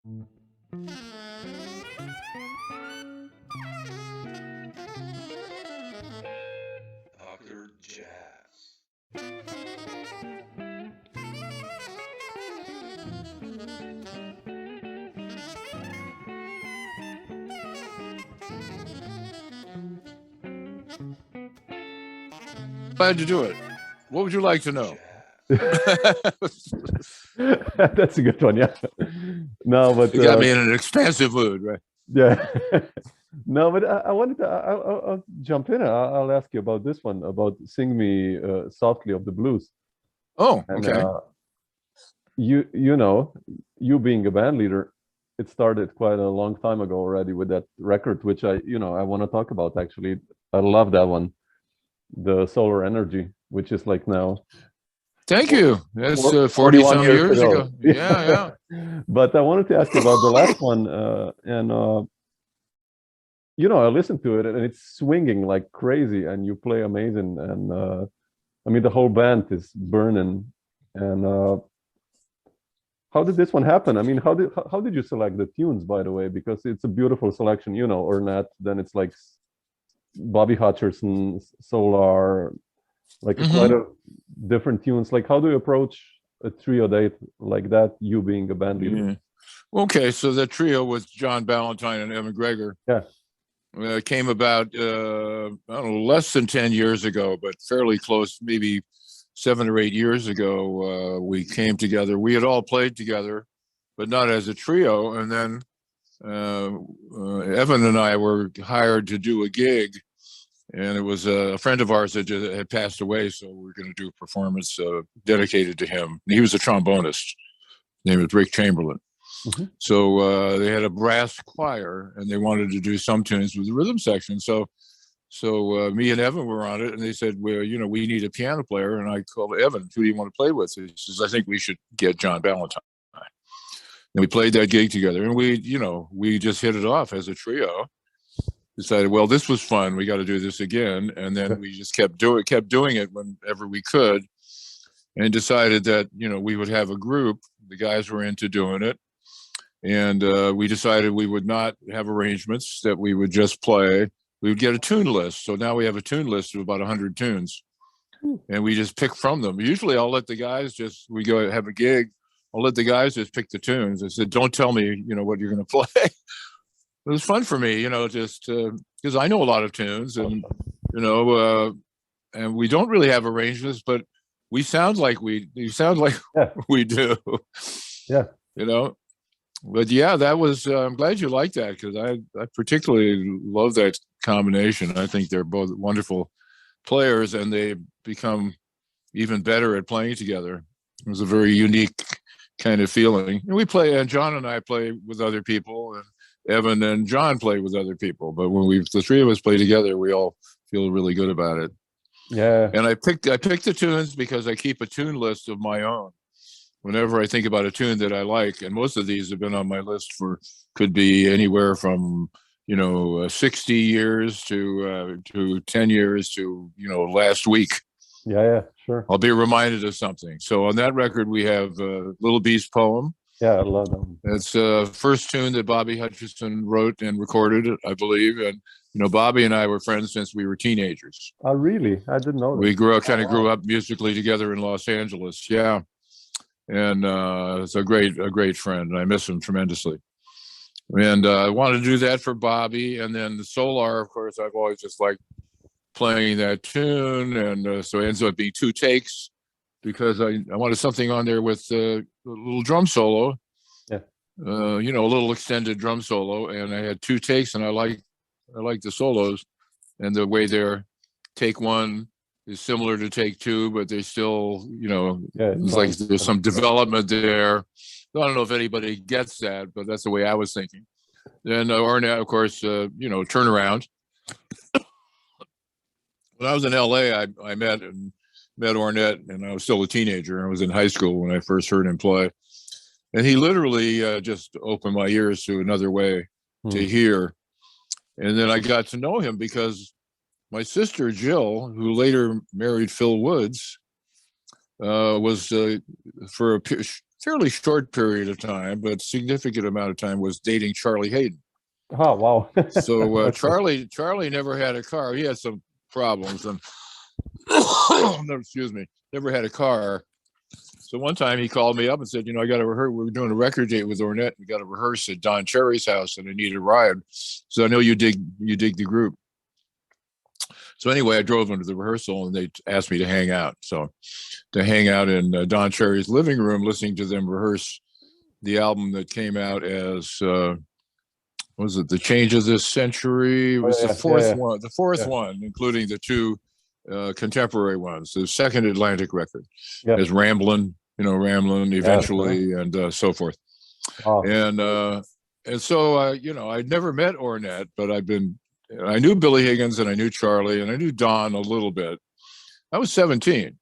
Popular jazz. Glad to do it. What would you like to know? That's a good one, yeah. No, but you got me in an expansive mood, right? Yeah. No, but I wanted to. I'll jump in. I'll ask you about this one, about "Sing Me Softly of the Blues." Oh, And, okay. You know, you being a band leader, it started quite a long time ago already with that record, which I want to talk about actually. I love that one, the Solar Energy, which is like now. Thank you. That's 40-some years ago. Yeah. But I wanted to ask you about the last one, and I listened to it, and it's swinging like crazy, and you play amazing, and I mean the whole band is burning. And how did this one happen? I mean, how did you select the tunes, by the way? Because it's a beautiful selection, or not. Then it's like Bobby Hutcherson, Solar, like quite a different tunes. Like, how do you approach a trio date like that, you being a band leader? Yeah. Okay, so the trio was John Ballantyne and Evan Gregor. Yeah. Came about, I don't know, less than 10 years ago, but fairly close, maybe 7 or 8 years ago, we came together. We had all played together, but not as a trio. And then Evan and I were hired to do a gig, and it was a friend of ours that had passed away, so we were going to do a performance dedicated to him. He was a trombonist. His name was Rick Chamberlain. So they had a brass choir, and they wanted to do some tunes with the rhythm section. So me and Evan were on it, and they said, well, we need a piano player. And I called Evan, who do you want to play with? He says, I think we should get John Ballantyne. And we played that gig together, and we just hit it off as a trio. Decided, well, this was fun. We got to do this again. And then we just kept doing it whenever we could, and decided that, we would have a group. The guys were into doing it. And we decided we would not have arrangements, that we would just play. We would get a tune list. So now we have a tune list of about 100 tunes, and we just pick from them. Usually I'll let the guys we go have a gig. I'll let the guys just pick the tunes. I said, don't tell me, what you're going to play. It was fun for me, just because I know a lot of tunes, and, and we don't really have arrangements, but we sound like we do. Yeah. But yeah, that was, I'm glad you liked that, because I particularly love that combination. I think they're both wonderful players, and they become even better at playing together. It was a very unique kind of feeling. And John and I play with other people, and Evan and John play with other people. But when the three of us play together, we all feel really good about it. Yeah. And I picked the tunes because I keep a tune list of my own. Whenever I think about a tune that I like, and most of these have been on my list could be anywhere from 60 years to 10 years to last week. Yeah, sure. I'll be reminded of something. So on that record we have Little Beast Poem. Yeah, I love them. It's the first tune that Bobby Hutcherson wrote and recorded, I believe. And Bobby and I were friends since we were teenagers. Oh, really? I didn't know that. We grew up musically together in Los Angeles. Yeah. And it's a great friend, and I miss him tremendously. And I wanted to do that for Bobby. And then the Solar, of course, I've always just liked playing that tune. And so it ends up being 2 takes, because I wanted something on there with a little drum solo. Yeah. A little extended drum solo. And I had 2 takes, and I like the solos, and the way they're take 1 is similar to take 2, but they still, it's like there's some development there. I don't know if anybody gets that, but that's the way I was thinking. Then Ornette, of course, Turnaround. When I was in LA, I met Ornette, and I was still a teenager. I was in high school when I first heard him play. And he literally just opened my ears to another way to hear. And then I got to know him because my sister Jill, who later married Phil Woods, was for fairly short period of time, but significant amount of time, was dating Charlie Hayden. Oh, wow. So Okay. Charlie never had a car. He had some problems, and no, excuse me, never had a car. So one time he called me up and said, I got to rehearse. We're doing a record date with Ornette. We got to rehearse at Don Cherry's house, and I need a ride. So I know you dig the group. So anyway, I drove them to the rehearsal, and they asked me to hang out. So to hang out in Don Cherry's living room, listening to them rehearse the album that came out as was it The Change of This Century? It was the fourth one, including the two contemporary ones. The second Atlantic record, as Ramblin', eventually, and so forth. Oh. And so I'd never met Ornette, but I knew Billy Higgins, and I knew Charlie, and I knew Don a little bit. I was 17,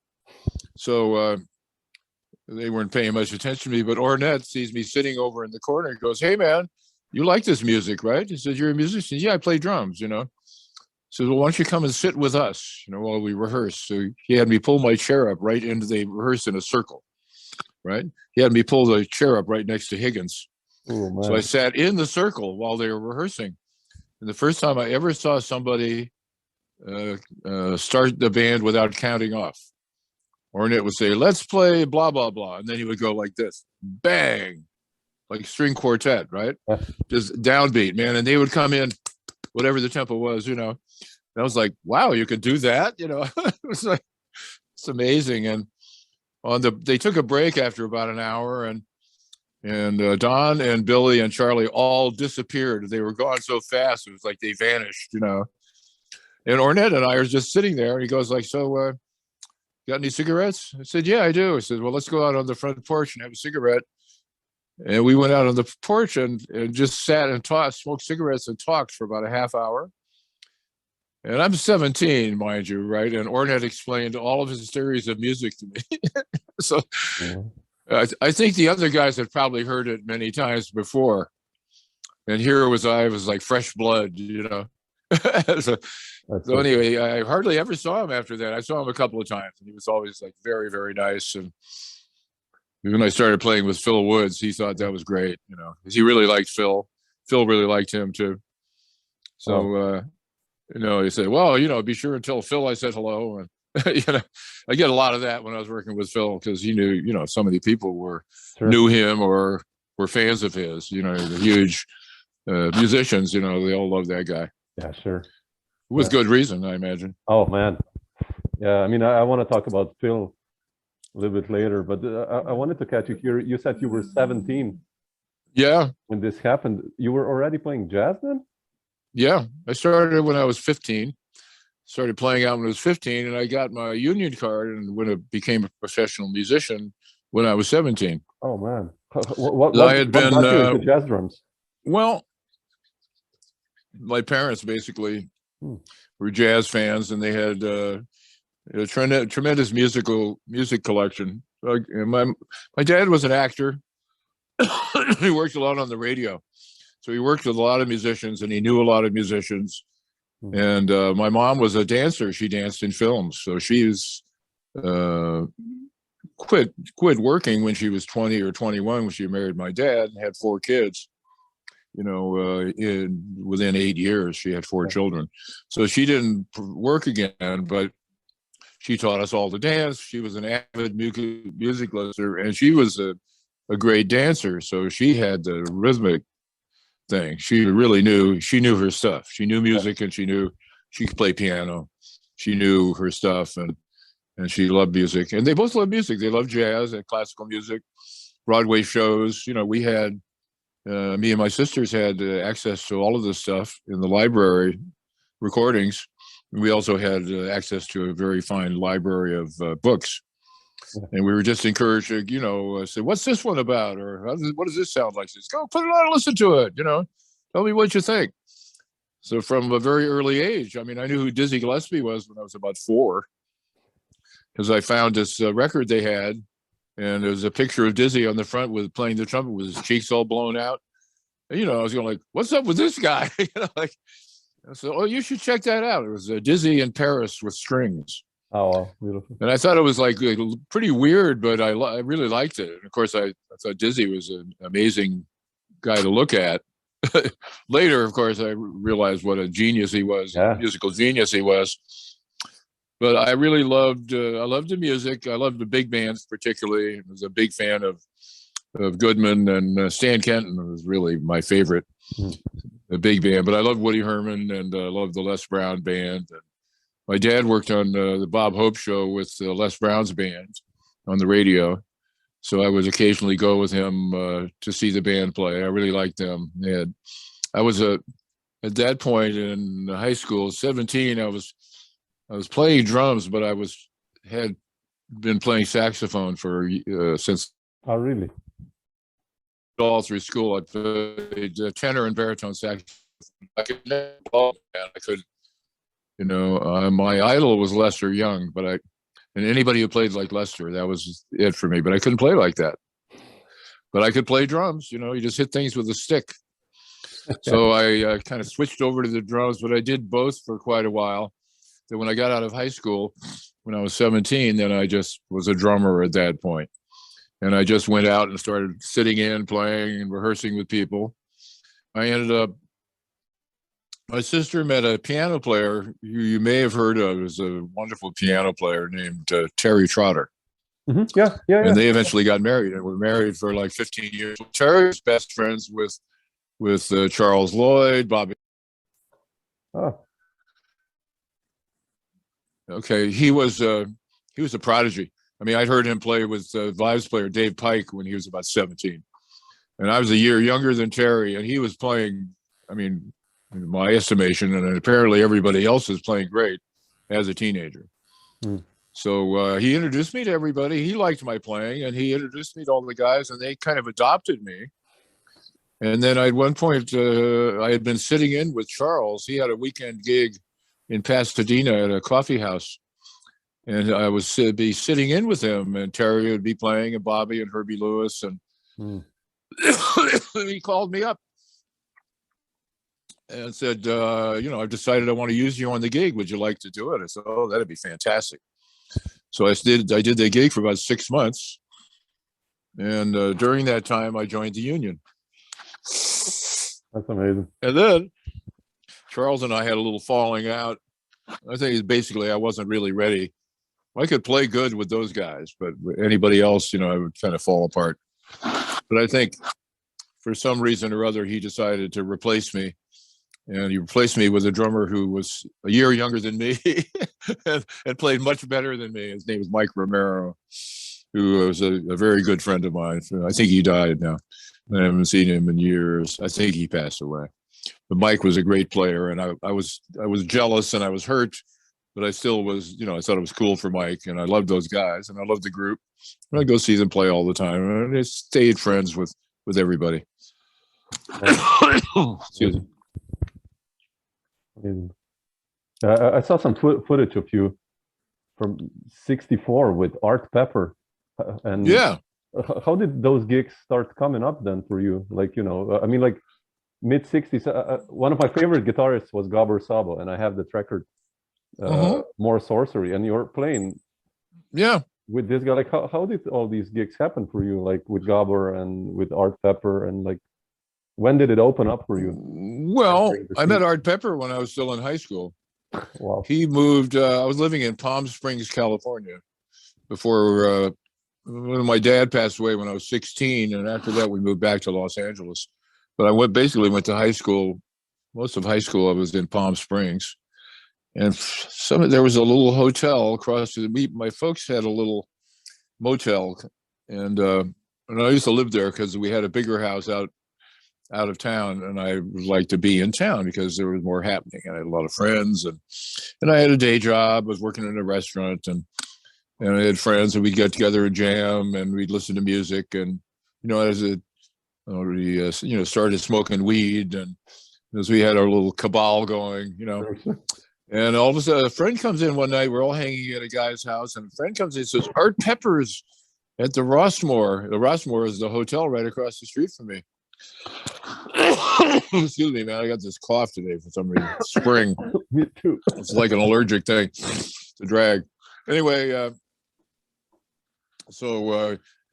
so they weren't paying much attention to me. But Ornette sees me sitting over in the corner and goes, "Hey, man, you like this music, right?" He says, "You're a musician." "Yeah, I play drums, He says, "Well, why don't you come and sit with us, while we rehearse?" So he had me pull my chair up right into, they rehearse in a circle, right? He had me pull the chair up right next to Higgins. Oh, so I sat in the circle while they were rehearsing. And the first time I ever saw somebody start the band without counting off. Ornette would say, "Let's play blah, blah, blah." And then he would go like this, bang, like string quartet, right? Just downbeat, man. And they would come in, whatever the tempo was, And I was like, wow, you could do that? It was like, it's amazing. And they took a break after about an hour, and Don and Billy and Charlie all disappeared. They were gone so fast, it was like they vanished, And Ornette and I are just sitting there, and he goes like, "So, got any cigarettes?" I said, "Yeah, I do." He said, "Well, let's go out on the front porch and have a cigarette." And we went out on the porch and just sat and smoked cigarettes and talked for about a half hour. And I'm 17, mind you, right? And Ornette explained all of his theories of music to me. So I think the other guys had probably heard it many times before. And here I was like fresh blood, So anyway, I hardly ever saw him after that. I saw him a couple of times, and he was always like very, very nice. And when I started playing with Phil Woods, he thought that was great, because he really liked Phil. Phil really liked him too. So, he said, "Well, be sure and tell Phil I said hello." And, I get a lot of that when I was working with Phil, because he knew, so many people knew him or were fans of his, the huge musicians, they all love that guy. Yeah, sure. With good reason, I imagine. Oh, man. Yeah, I mean, I want to talk about Phil a little bit later, but I wanted to catch you here. You said you were 17. Yeah. When this happened, you were already playing jazz then? Yeah, I started when I was 15. Started playing out when I was 15, and I got my union card and when I became a professional musician when I was 17. Oh, man. What got you into jazz drums? Well, my parents basically were jazz fans, and they had a tremendous music collection. My dad was an actor. He worked a lot on the radio, so he worked with a lot of musicians, and he knew a lot of musicians. And my mom was a dancer. She danced in films, so she was quit working when she was 20 or 21 when she married my dad and had 4 kids. Within 8 years, she had 4 children. So she didn't work again, but she taught us all to dance. She was an avid music listener, and she was a great dancer. So she had the rhythmic thing. She really knew her stuff. She knew music, and she could play piano. She knew her stuff, and she loved music. And they both loved music. They loved jazz and classical music, Broadway shows. We had me and my sisters had access to all of this stuff in the library recordings. We also had access to a very fine library of books. And we were just encouraged to, say, "What's this one about?" Or "What does this sound like?" Says, "Go put it on and listen to it, tell me what you think." So from a very early age, I mean, I knew who Dizzy Gillespie was when I was about 4, because I found this record they had, and there was a picture of Dizzy on the front with playing the trumpet with his cheeks all blown out. And, I was going like, "What's up with this guy?" I said, "Oh, you should check that out." It was Dizzy in Paris with strings. Oh, wow, beautiful. And I thought it was like pretty weird, but I really liked it. And of course, I thought Dizzy was an amazing guy to look at. Later, of course, I realized what a genius he was, Yeah. musical genius he was. But I really loved the music. I loved the big bands particularly. I was a big fan of Goodman, and Stan Kenton was really my favorite, the big band. But I loved Woody Herman, and I loved the Les Brown band. And my dad worked on the Bob Hope show with Les Brown's band on the radio. So I would occasionally go with him to see the band play. I really liked them. And I was at that point in high school, 17. I was playing drums, but I had been playing saxophone for since. Oh, really? All through school. I played tenor and baritone saxophone. I could never play, I could, my idol was Lester Young, and anybody who played like Lester, that was it for me. But I couldn't play like that. But I could play drums. You just hit things with a stick. So I kind of switched over to the drums, but I did both for quite a while. Then when I got out of high school, when I was 17, then I just was a drummer at that point. And I just went out and started sitting in, playing and rehearsing with people. My sister met a piano player who you may have heard of. It was a wonderful piano player named Terry Trotter. Mm-hmm. Yeah. And they eventually got married and were married for like 15 years. Terry's best friends with Charles Lloyd, Bobby. Oh. Okay, he was a prodigy. I mean, I'd heard him play with Vibes player Dave Pike when he was about 17. And I was a year younger than Terry, and he was playing, I mean, in my estimation, and apparently everybody else was playing great as a teenager. So he introduced me to everybody. He liked my playing, and he introduced me to all the guys, and they kind of adopted me. And then at one point, I had been sitting in with Charles. He had a weekend gig in Pasadena at a coffee house. And I was be sitting in with him, and Terry would be playing, and Bobby and Herbie Lewis, and he called me up and said, I've decided I want to use you on the gig. Would you like to do it? I said, oh, that'd be fantastic. So I did the gig for about 6 months. And during that time, I joined the union. That's amazing. And then Charles and I had a little falling out. I think basically I wasn't really ready. I could play good with those guys, but anybody else, I would kind of fall apart. But I think for some reason or other, he decided to replace me. And he replaced me with a drummer who was a year younger than me and played much better than me. His name was Mike Romero, who was a very good friend of mine. I think he died now. I haven't seen him in years. I think he passed away. But Mike was a great player, and I was jealous and I was hurt. But I still was, I thought it was cool for Mike, and I loved those guys, and I loved the group. And I go see them play all the time, and I stayed friends with everybody. Excuse me. I saw some footage of you from '64 with Art Pepper, and yeah, how did those gigs start coming up then for you? Like, I mean, like mid '60s. One of my favorite guitarists was Gabor Szabo, and I have this record. More Sorcery, and you're playing with this guy. Like how did all these gigs happen for you, like with Gabor and with Art Pepper, and like when did it open up for you? Well, I met Art Pepper when I was still in high school. Wow. He moved, I was living in Palm Springs, California before when my dad passed away when I was 16, and after that we moved back to Los Angeles. But I basically went to high school. Most of high school I was in Palm Springs. And there was a little hotel across my folks had a little motel, and I used to live there because we had a bigger house out of town, and I would like to be in town because there was more happening. I had a lot of friends, and I had a day job. I was working in a restaurant, and I had friends, and we'd get together and jam, and we'd listen to music, and as we started smoking weed, and as we had our little cabal going, And all of a sudden, a friend comes in one night. We're all hanging at a guy's house, and a friend comes in and says, Art Pepper's at the Rossmore. The Rossmore is the hotel right across the street from me. Excuse me, man. I got this cough today for some reason. Spring. Me too. It's like an allergic thing to drag. Anyway,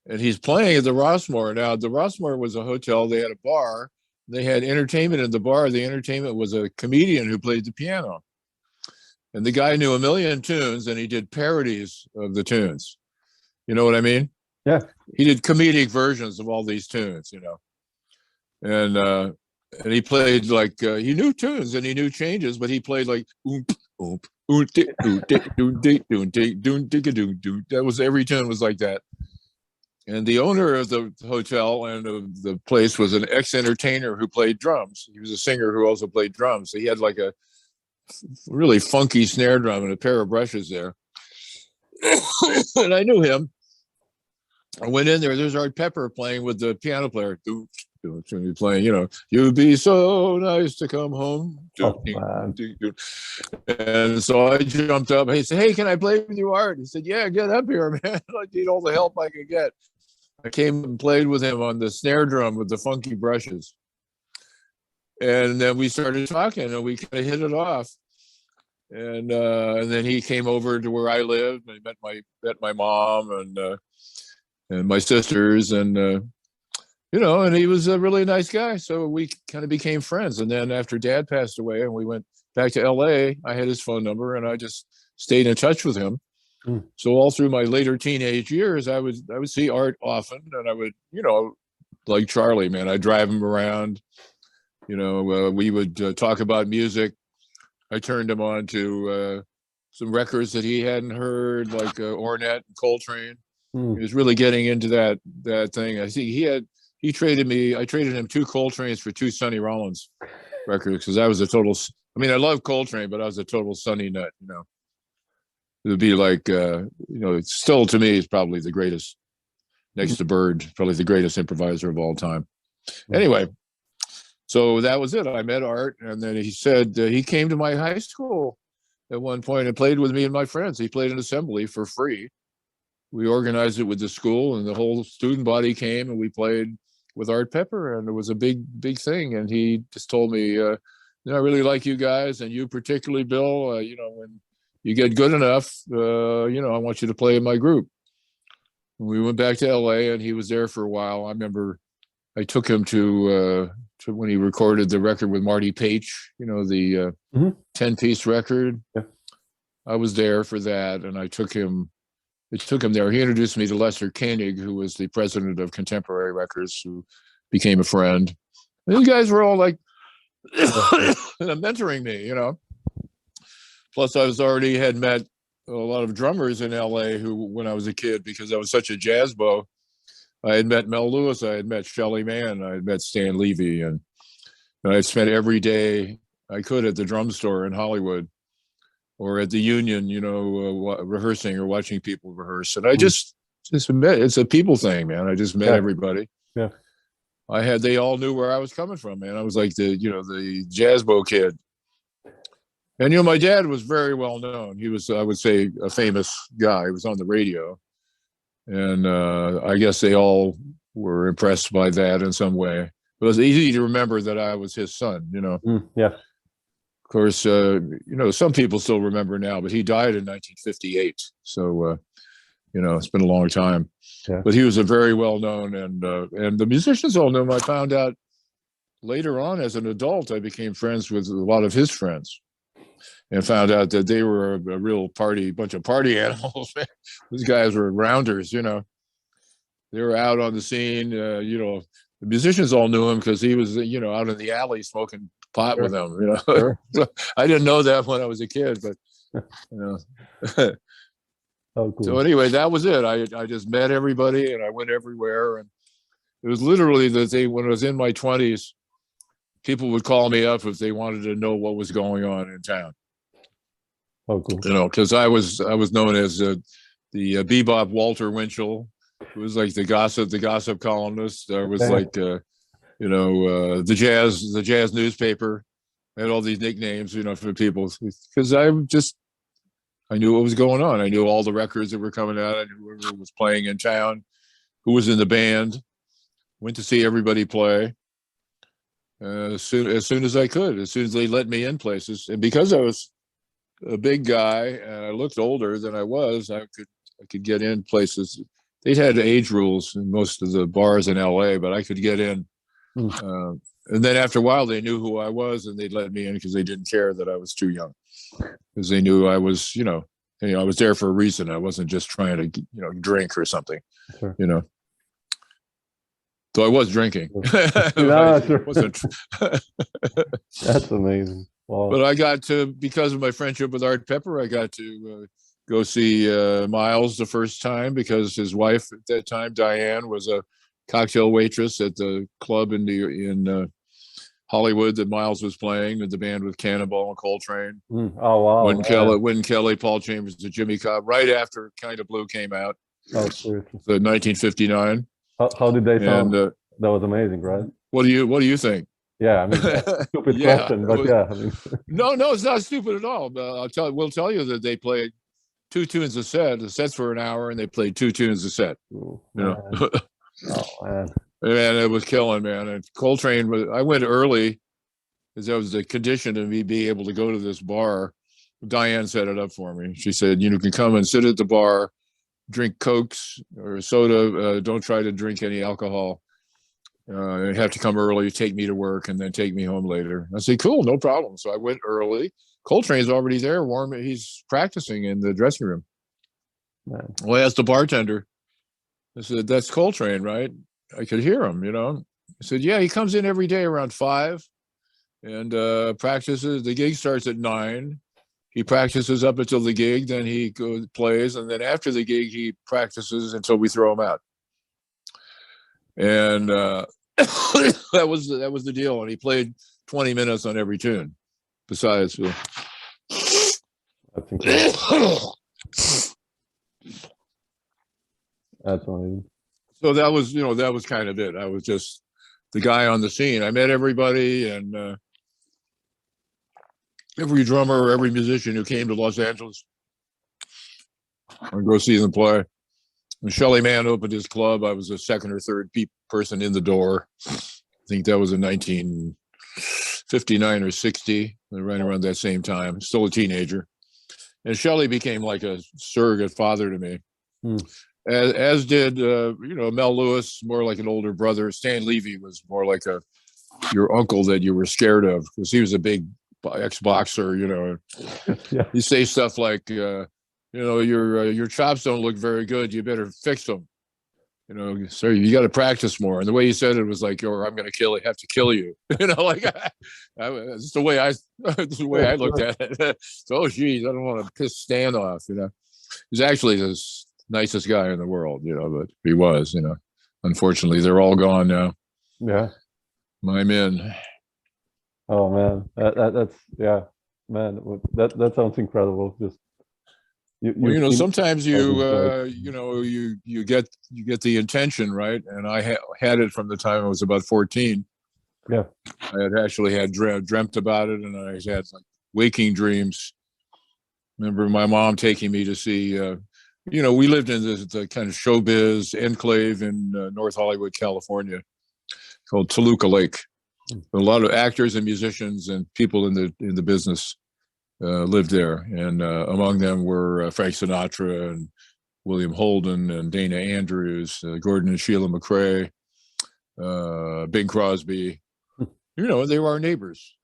and he's playing at the Rossmore. Now, the Rossmore was a hotel. They had a bar. They had entertainment in the bar. The entertainment was a comedian who played the piano. And the guy knew a million tunes, and he did parodies of the tunes. You know what I mean? Yeah. He did comedic versions of all these tunes, you know. And he played like, he knew tunes and he knew changes, but he played like, that was, every tune was like that. And the owner of the hotel and of the place was an ex-entertainer who played drums. He was a singer who also played drums. So he had like a really funky snare drum and a pair of brushes there. And I knew him. I went in there. There's Art Pepper playing with the piano player. Playing, you know, you'd be so nice to come home. Oh, and so I jumped up. He said, "Hey, can I play with you, Art?" He said, "Yeah, get up here, man. I need all the help I can get." I came and played with him on the snare drum with the funky brushes. And then we started talking and we kind of hit it off. And then he came over to where I lived. And I met my mom and my sisters, and you know, and he was a really nice guy. So we kind of became friends. And then after Dad passed away and we went back to LA, I had his phone number and I just stayed in touch with him. So all through my later teenage years, I would see Art often, and I would, you know, like Charlie, man, I'd drive him around. You know, we would talk about music. I turned him on to some records that he hadn't heard, like Ornette and Coltrane. He was really getting into that thing. I think I traded him 2 Coltranes for 2 Sonny Rollins records, because I was a total, I mean, I love Coltrane, but I was a total Sonny nut, you know. It would be like, you know, still to me is probably the greatest, next to Bird, probably the greatest improviser of all time. Anyway, so that was it. I met Art, and then he said he came to my high school at one point and played with me and my friends. He played an assembly for free. We organized it with the school, and the whole student body came, and we played with Art Pepper, and it was a big thing. And he just told me, you know, I really like you guys, and you particularly, Bill, you know, when you get good enough, you know, I want you to play in my group. We went back to LA, and he was there for a while. I remember I took him to when he recorded the record with Marty Page, you know, the 10-piece record. Yeah. I was there for that, and I took him there. He introduced me to Lester Koenig, who was the president of Contemporary Records, who became a friend. And these guys were all like mentoring me, you know. Plus, I had met a lot of drummers in LA who, when I was a kid, because I was such a jazz bow, I had met Mel Lewis, I had met Shelly Manne, I had met Stan Levy, and I spent every day I could at the drum store in Hollywood or at the Union, you know, rehearsing or watching people rehearse. And I just met, it's a people thing, man. I just met everybody. Yeah. They all knew where I was coming from, man. I was like the jazz bow kid. And, you know, my dad was very well known. He was, I would say, a famous guy. He was on the radio. And I guess they all were impressed by that in some way. It was easy to remember that I was his son, you know. Yeah. Of course, you know, some people still remember now, but he died in 1958. So, you know, it's been a long time. Yeah. But he was a very well-known, and the musicians all knew him. I found out later on as an adult, I became friends with a lot of his friends. And found out that they were a real bunch of party animals. These guys were rounders, you know. They were out on the scene. You know, the musicians all knew him because he was, you know, out in the alley smoking pot with them. You know, so I didn't know that when I was a kid, but you know. Oh, cool. So anyway, that was it. I just met everybody and I went everywhere, and it was literally when I was in my 20s, people would call me up if they wanted to know what was going on in town. Oh, cool. You know, because I was known as the bebop Walter Winchell, who was like the gossip columnist. I was like, you know, the jazz newspaper. I had all these nicknames, you know, for people, because I knew what was going on. I knew all the records that were coming out. I knew whoever was playing in town, who was in the band. Went to see everybody play as soon as I could, as soon as they let me in places. And because I was a big guy, and I looked older than I was. I could get in places. They'd had age rules in most of the bars in LA, but I could get in. And then after a while, they knew who I was, and they'd let me in because they didn't care that I was too young, because they knew I was, I was there for a reason. I wasn't just trying to, drink or something, Sure. So I was drinking. Sure. That's amazing. Wow. But I got to, because of my friendship with Art Pepper, I got to go see Miles the first time, because his wife at that time, Diane, was a cocktail waitress at the club in Hollywood that Miles was playing, with the band with Cannonball and Coltrane. Oh wow! Wynn Kelly, Paul Chambers, and Jimmy Cobb, right after Kind of Blue came out. Oh, seriously. So 1959. How did they sound? That was amazing, right? What do you think? Yeah, I mean, stupid question, but I mean. No, it's not stupid at all. We'll tell you that they played 2 tunes a set. The set's for an hour, and they played 2 tunes a set. Ooh, man. Oh man. And it was killing, man. And Coltrane I went early, because that was the condition of me being able to go to this bar. Diane set it up for me. She said, you can come and sit at the bar, drink Cokes or soda. Don't try to drink any alcohol. You have to come early, take me to work, and then take me home later. I said, cool, no problem. So I went early. Coltrane's already there, warm. He's practicing in the dressing room. Man. Well, I asked the bartender. I said, that's Coltrane, right? I could hear him, I said, yeah, he comes in every day around 5 and practices. The gig starts at 9. He practices up until the gig, then he plays, and then after the gig, he practices until we throw him out. And that was the deal. And he played 20 minutes on every tune. Besides, that's incredible. That's amazing. So that was kind of it. I was just the guy on the scene. I met everybody, and every drummer, every musician who came to Los Angeles, I'd go see them play. When Shelly Manne opened his club, I was the second or third person in the door. I think that was in 1959 or 60, right around that same time. Still a teenager. And Shelly became like a surrogate father to me. As did, Mel Lewis, more like an older brother. Stan Levy was more like your uncle that you were scared of, because he was a big ex-boxer, Yeah. He say stuff like, your chops don't look very good. You better fix them. So you got to practice more. And the way he said it was like, or I'm going to have to kill you. It's the way I looked at it. So, oh, geez, I don't want to piss Stan off. He's actually the nicest guy in the world, but he was, unfortunately, they're all gone now. Yeah. My men. Oh man, that's man. That sounds incredible. Just sometimes you get the intention right, and I had it from the time I was about 14. Yeah, I had actually dreamt about it, and I had like waking dreams. Remember my mom taking me to see. We lived in the kind of showbiz enclave in North Hollywood, California, called Toluca Lake. A lot of actors and musicians and people in the business lived there, and among them were Frank Sinatra and William Holden and Dana Andrews, Gordon and Sheila McRae, Bing Crosby. They were our neighbors.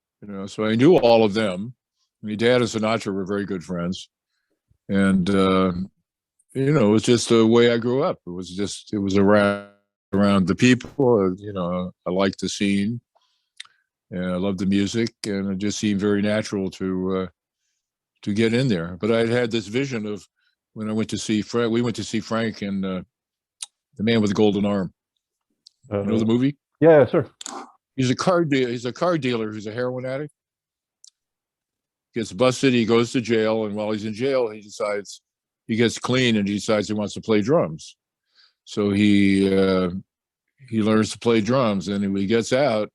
So I knew all of them. My dad and Sinatra were very good friends, and it was just the way I grew up. It was around the people. I liked the scene. And I loved the music, and it just seemed very natural to get in there. But I had this vision of when I went to see Frank. We went to see Frank and The Man with the Golden Arm. You know the movie? Yeah, sure. He's a car dealer who's a heroin addict. Gets busted. He goes to jail, and while he's in jail, he gets clean, and he decides he wants to play drums. So he learns to play drums, and when he gets out,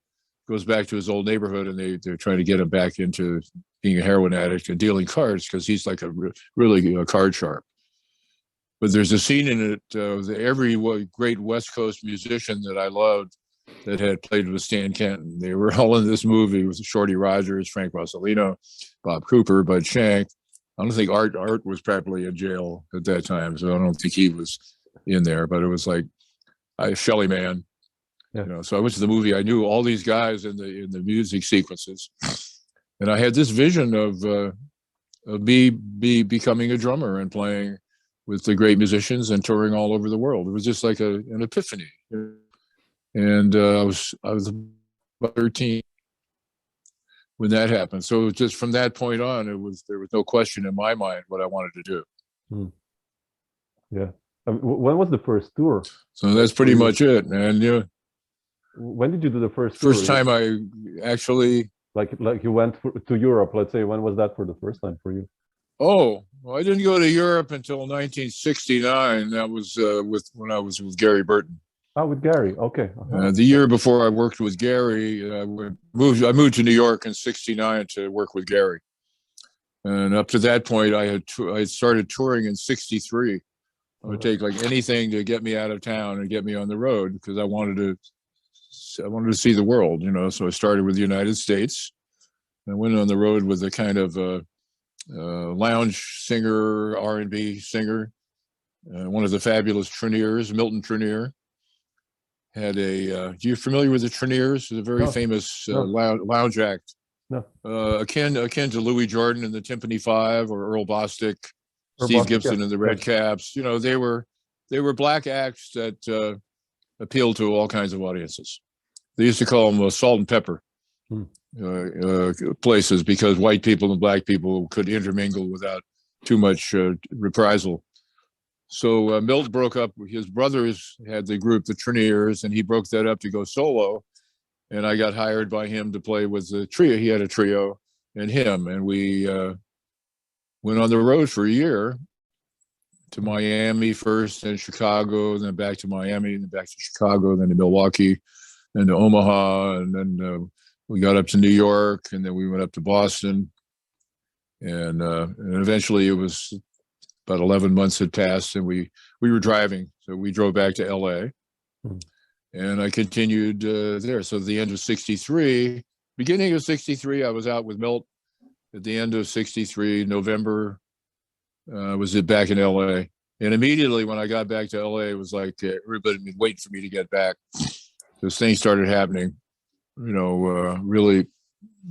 goes back to his old neighborhood, and they're trying to get him back into being a heroin addict and dealing cards, because he's like really card sharp. But there's a scene in it, every great West Coast musician that I loved that had played with Stan Kenton, they were all in this movie with Shorty Rogers, Frank Rossellino, Bob Cooper, Bud Shank. I don't think Art was probably in jail at that time, so I don't think he was in there. But it was like Shelly Man, Yeah. you know. So I went to the movie. I knew all these guys in the music sequences, and I had this vision of me becoming a drummer and playing with the great musicians and touring all over the world. It was just like an epiphany. And I was about 13 when that happened. So just from that point on, there was no question in my mind what I wanted to do. Yeah. When was the first tour? So that's pretty much it. And yeah. When did you do the first tour? First time I actually like you went to Europe. Let's say, when was that for the first time for you? Oh, well, I didn't go to Europe until 1969. That was when I was with Gary Burton. Oh, with Gary. Okay. The year before I worked with Gary, I moved to New York in '69 to work with Gary. And up to that point, I had started touring in '63. I would take like anything to get me out of town and get me on the road because I wanted to see the world, you know. So I started with the United States. I went on the road with a kind of lounge singer, R&B singer, one of the fabulous Treniers, Milton Trenier. Had are you familiar with the Treniers? The very famous lounge act. No. Akin to Louis Jordan and the Timpani Five, or Earl Bostic, Steve Gibson and the Red Caps. You know, they were black acts that appealed to all kinds of audiences. They used to call them salt and pepper places because white people and black people could intermingle without too much reprisal. So Milt broke up. His brothers had the group, the Treniers, and he broke that up to go solo. And I got hired by him to play with the trio. He had a trio and him. And we went on the road for a year to Miami first, then Chicago, then back to Miami, and then back to Chicago, then to Milwaukee, then to Omaha. And then we got up to New York, and then we went up to Boston. And eventually it was about 11 months had passed, and we were driving. So we drove back to LA, and I continued there. So at the end of '63, beginning of '63, I was out with Milt. At the end of '63, November, was it back in LA. And immediately when I got back to LA, it was like everybody had been waiting for me to get back. Those things started happening, you know, really,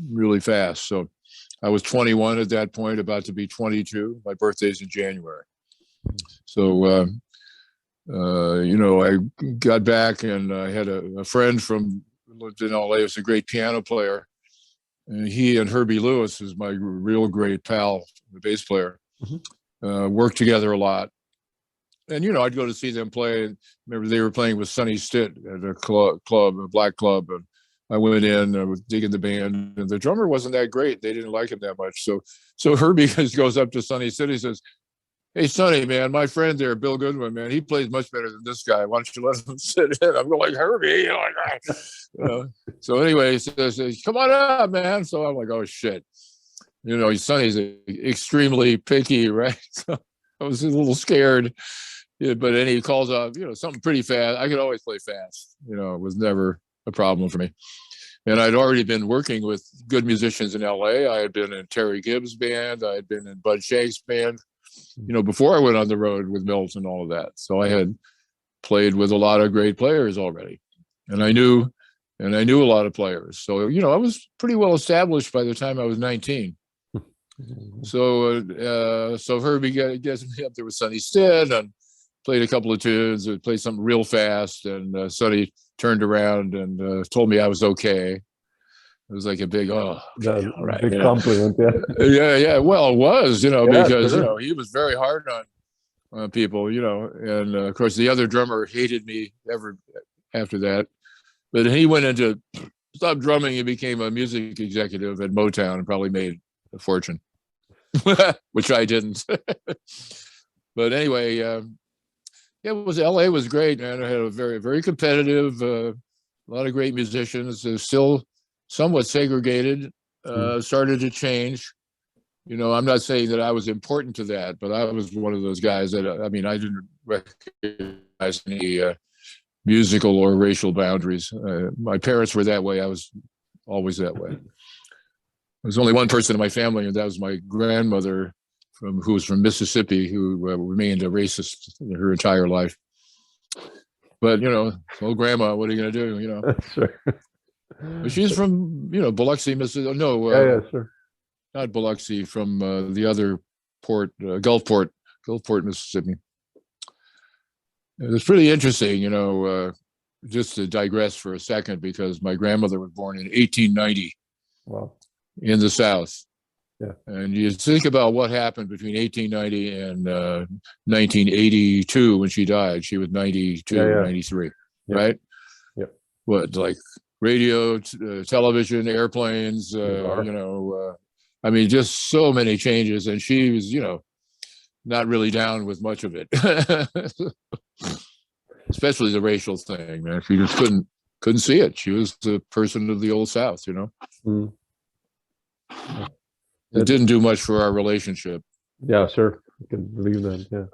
really fast. So I was 21 at that point, about to be 22. My birthday's in January. So, you know, I got back, and I had a friend lived in LA. He was a great piano player. And he and Herbie Lewis, who's my real great pal, the bass player, worked together a lot. And, you know, I'd go to see them play. Remember, they were playing with Sonny Stitt at a club, a black club. And I went in, I was digging the band, and the drummer wasn't that great. They didn't like him that much. So Herbie goes up to Sonny Stitt. He says, "Hey, Sonny, man, my friend there, Bill Goodwin, man, he plays much better than this guy. Why don't you let him sit in?" I'm going like, "Herbie," you know, like, So anyway, he says, "Come on up, man." So I'm like, "Oh, shit." You know, Sonny's extremely picky, right? So I was a little scared. Yeah, but then he calls off, you know, something pretty fast. I could always play fast. You know, it was never a problem for me. And I'd already been working with good musicians in LA. I had been in Terry Gibbs' band. I had been in Bud Shake's band, you know, before I went on the road with Milt and all of that. So I had played with a lot of great players already. And I knew a lot of players. So, you know, I was pretty well established by the time I was 19. So Herbie gets me up there with Sonny Stitt and played a couple of tunes, played something real fast, and Sonny turned around and told me I was okay. It was like a big, all right, big compliment, yeah. Well, it was, you know, because sure. you know, he was very hard on people, you know, and of course the other drummer hated me ever after that. But he went into stopped drumming and became a music executive at Motown and probably made a fortune, which I didn't. But anyway, yeah, LA was great, man. I had a very, very competitive, a lot of great musicians. They're still somewhat segregated, started to change. You know, I'm not saying that I was important to that, but I was one of those guys that, I mean, I didn't recognize any musical or racial boundaries. My parents were that way. I was always that way. There's only one person in my family, and that was my grandmother, who was from Mississippi, who remained a racist her entire life. But old grandma, what are you going to do? Sure. But she's from Biloxi, Mississippi. No, Yeah, sure. not Biloxi. From the other port, Gulfport, Mississippi. It's pretty interesting, just to digress for a second, because my grandmother was born in 1890. Wow. In the South. Yeah. And you think about what happened between 1890 and 1982 when she died. She was 92, 93, right? Yep. What, like radio, television, airplanes, I mean, just so many changes. And she was, not really down with much of it. Especially the racial thing, man. She just couldn't see it. She was the person of the old South, Mm. It didn't do much for our relationship. Yeah, sure. I can believe that. Yeah.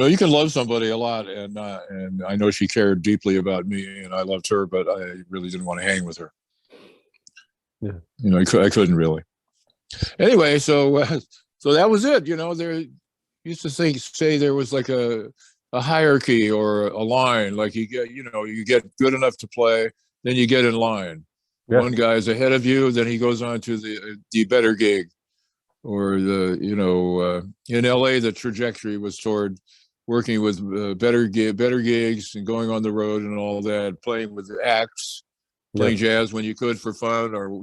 You can love somebody a lot, and I know she cared deeply about me, and I loved her, but I really didn't want to hang with her. Yeah. I couldn't really. Anyway, so that was it. There used to say there was like a hierarchy or a line, like you get good enough to play, then you get in line. Yeah. One guy's ahead of you, then he goes on to the better gig, or in LA the trajectory was toward working with better gigs and going on the road and all that, playing with acts, playing jazz when you could for fun, or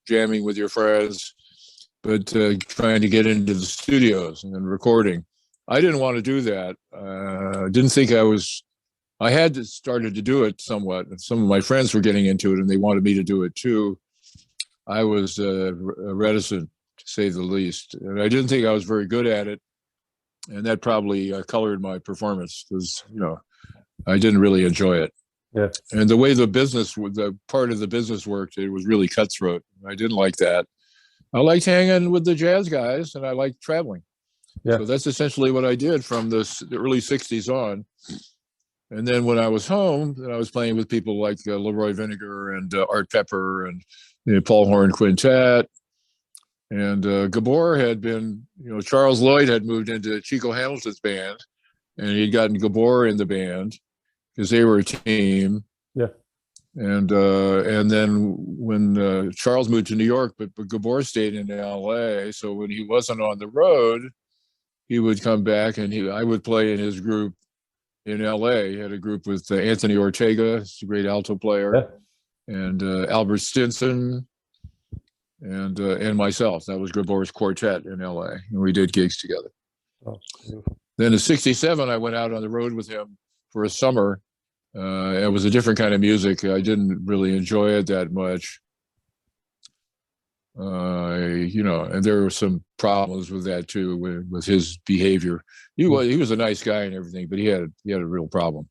jamming with your friends, but trying to get into the studios and then recording. I didn't want to do that. Didn't think I had started to do it somewhat. Some of my friends were getting into it and they wanted me to do it too. I was reticent, to say the least. And I didn't think I was very good at it. And that probably colored my performance, because, I didn't really enjoy it. Yeah. And the way the part of the business worked, it was really cutthroat. I didn't like that. I liked hanging with the jazz guys, and I liked traveling. Yeah. So that's essentially what I did from the early 60s on. And then when I was home, I was playing with people like Leroy Vinegar and Art Pepper and Paul Horn Quintet. And Gabor had been, Charles Lloyd had moved into Chico Hamilton's band, and he'd gotten Gabor in the band because they were a team. Yeah. And then when Charles moved to New York, but Gabor stayed in LA. So when he wasn't on the road, he would come back and I would play in his group in LA. He had a group with Anthony Ortega, he's a great alto player, and Albert Stinson, and myself. That was Gabor's quartet in LA, and we did gigs together. Oh, then in '67, I went out on the road with him for a summer. It was a different kind of music. I didn't really enjoy it that much. And there were some problems with that too, with his behavior. He was a nice guy and everything, but he had a real problem.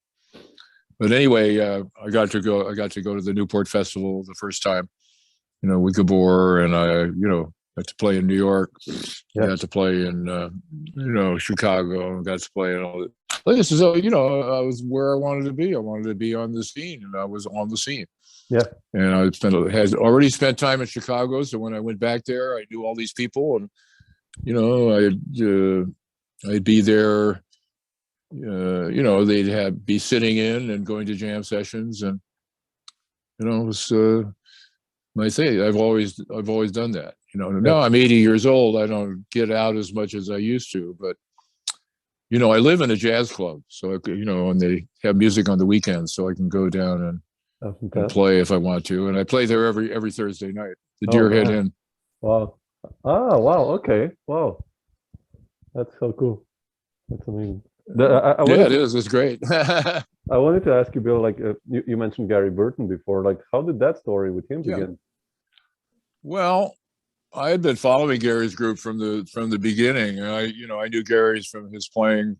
But anyway, I got to go to the Newport Festival the first time, with Gabor, and I, got to play in New York. Yeah. Got to play in, Chicago. Got to play in all the places. So, I was where I wanted to be. I wanted to be on the scene, and I was on the scene. Yeah. And I had already spent time in Chicago, so when I went back there, I knew all these people, and I'd be there. They'd be sitting in and going to jam sessions, and it was my thing. I've always done that. Now I'm 80 years old. I don't get out as much as I used to, but I live in a jazz club, so and they have music on the weekends, so I can go down and play if I want to, and I play there every Thursday night. The Deerhead Inn. Wow! Ah, wow! Okay, wow! That's so cool. That's amazing. It is. It's great. I wanted to ask you, Bill. Like you mentioned Gary Burton before. Like, how did that story with him begin? Well, I had been following Gary's group from the beginning. I knew Gary's from his playing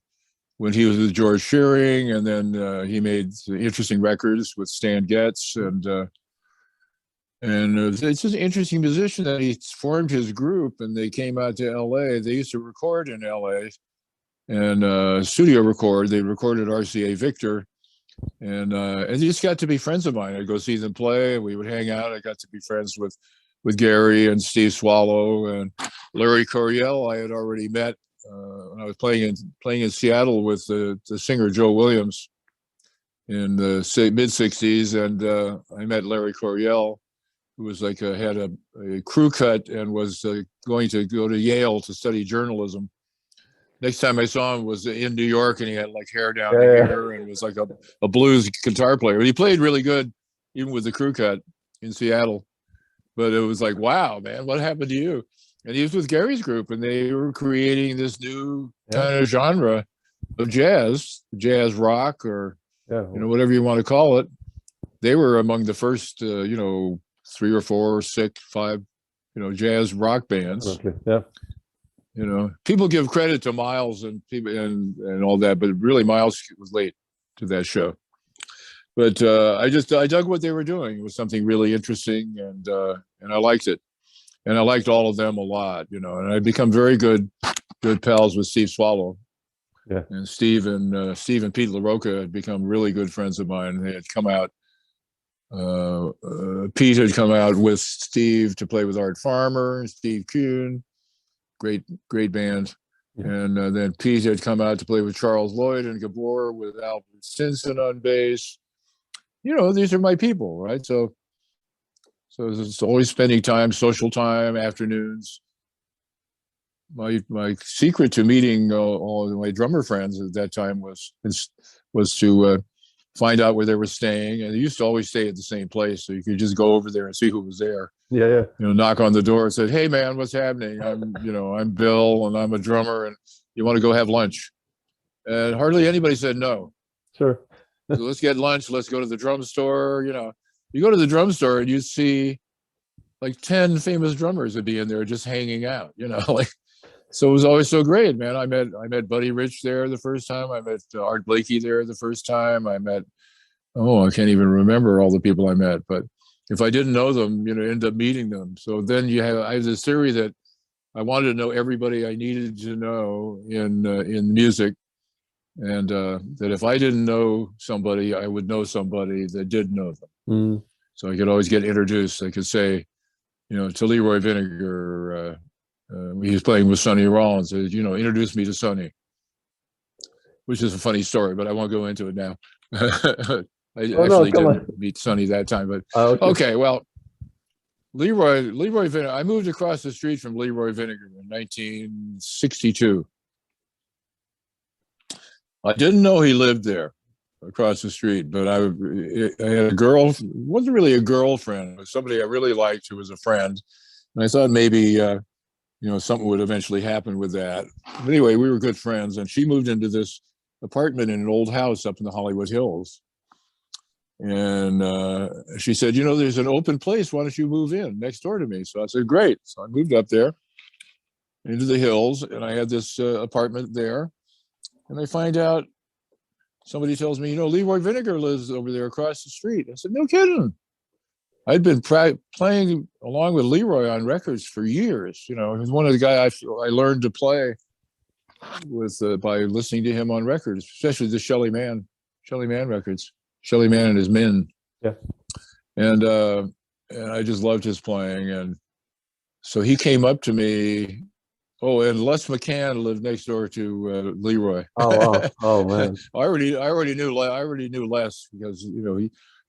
when he was with George Shearing, and then he made interesting records with Stan Getz, and it's just an interesting musician that he formed his group, and they came out to LA. They used to record in LA and studio record. They recorded RCA Victor, and they just got to be friends of mine. I'd go see them play, and we would hang out. I got to be friends with Gary and Steve Swallow and Larry Coryell. I had already met when I was playing in Seattle with the singer Joe Williams in the mid '60s, and I met Larry Coryell, who was like had a crew cut and was going to go to Yale to study journalism. Next time I saw him was in New York, and he had like hair down here and was like a blues guitar player. He played really good, even with the crew cut in Seattle. But it was like, wow, man, what happened to you? And he was with Gary's group, and they were creating this new kind of genre of jazz rock, or whatever you want to call it. They were among the first, 3 or 4 or 6, 5, jazz rock bands. Okay. Yeah. People give credit to Miles and people and all that, but really Miles was late to that show. But I dug what they were doing. It was something really interesting, and I liked it, and I liked all of them a lot, And I'd become very good pals with Steve Swallow. Yeah. And Steve and Pete LaRocca had become really good friends of mine. They had come out. Pete had come out with Steve to play with Art Farmer and Steve Kuhn. Great band. Yeah. And then Pete had come out to play with Charles Lloyd and Gabor with Albert Stinson on bass. These are my people, right? So it's always spending time, social time, afternoons. My secret to meeting all of my drummer friends at that time was to find out where they were staying, and they used to always stay at the same place, so you could just go over there and see who was there. Yeah. Knock on the door and said, "Hey, man, what's happening? I'm Bill, and I'm a drummer, and you want to go have lunch?" And hardly anybody said no. Sure. So let's get lunch. Let's go to the drum store. You go to the drum store and you see like 10 famous drummers would be in there just hanging out. So it was always so great, man. I met Buddy Rich there the first time. I met Art Blakey there the first time. I met, I can't even remember all the people I met, but if I didn't know them, end up meeting them. So then I have this theory that I wanted to know everybody I needed to know in music, and that if I didn't know somebody, I would know somebody that did know them. So I could always get introduced. I could say, to Leroy Vinegar. He was playing with Sonny Rollins. Introduce me to Sonny, which is a funny story, but I won't go into it now. I didn't meet Sonny that time, but okay. Well, Leroy Vinegar. I moved across the street from Leroy Vinegar in 1962. I didn't know he lived there across the street, but I had a girl. Wasn't really a girlfriend, but somebody I really liked who was a friend, and I thought maybe. Something would eventually happen with that. But anyway, we were good friends, and she moved into this apartment in an old house up in the Hollywood Hills. And she said, there's an open place. Why don't you move in next door to me? So I said, great. So I moved up there into the hills, and I had this apartment there. And I find out, somebody tells me, Leroy Vinegar lives over there across the street. I said, no kidding. I'd been playing along with Leroy on records for years. He was one of the guys I learned to play with by listening to him on records, especially the Shelly Man records, Shelly Man and his Men. Yeah. And I just loved his playing. And so he came up to me. Oh, and Les McCann lived next door to Leroy. Oh, wow. Oh, man. I already knew Les because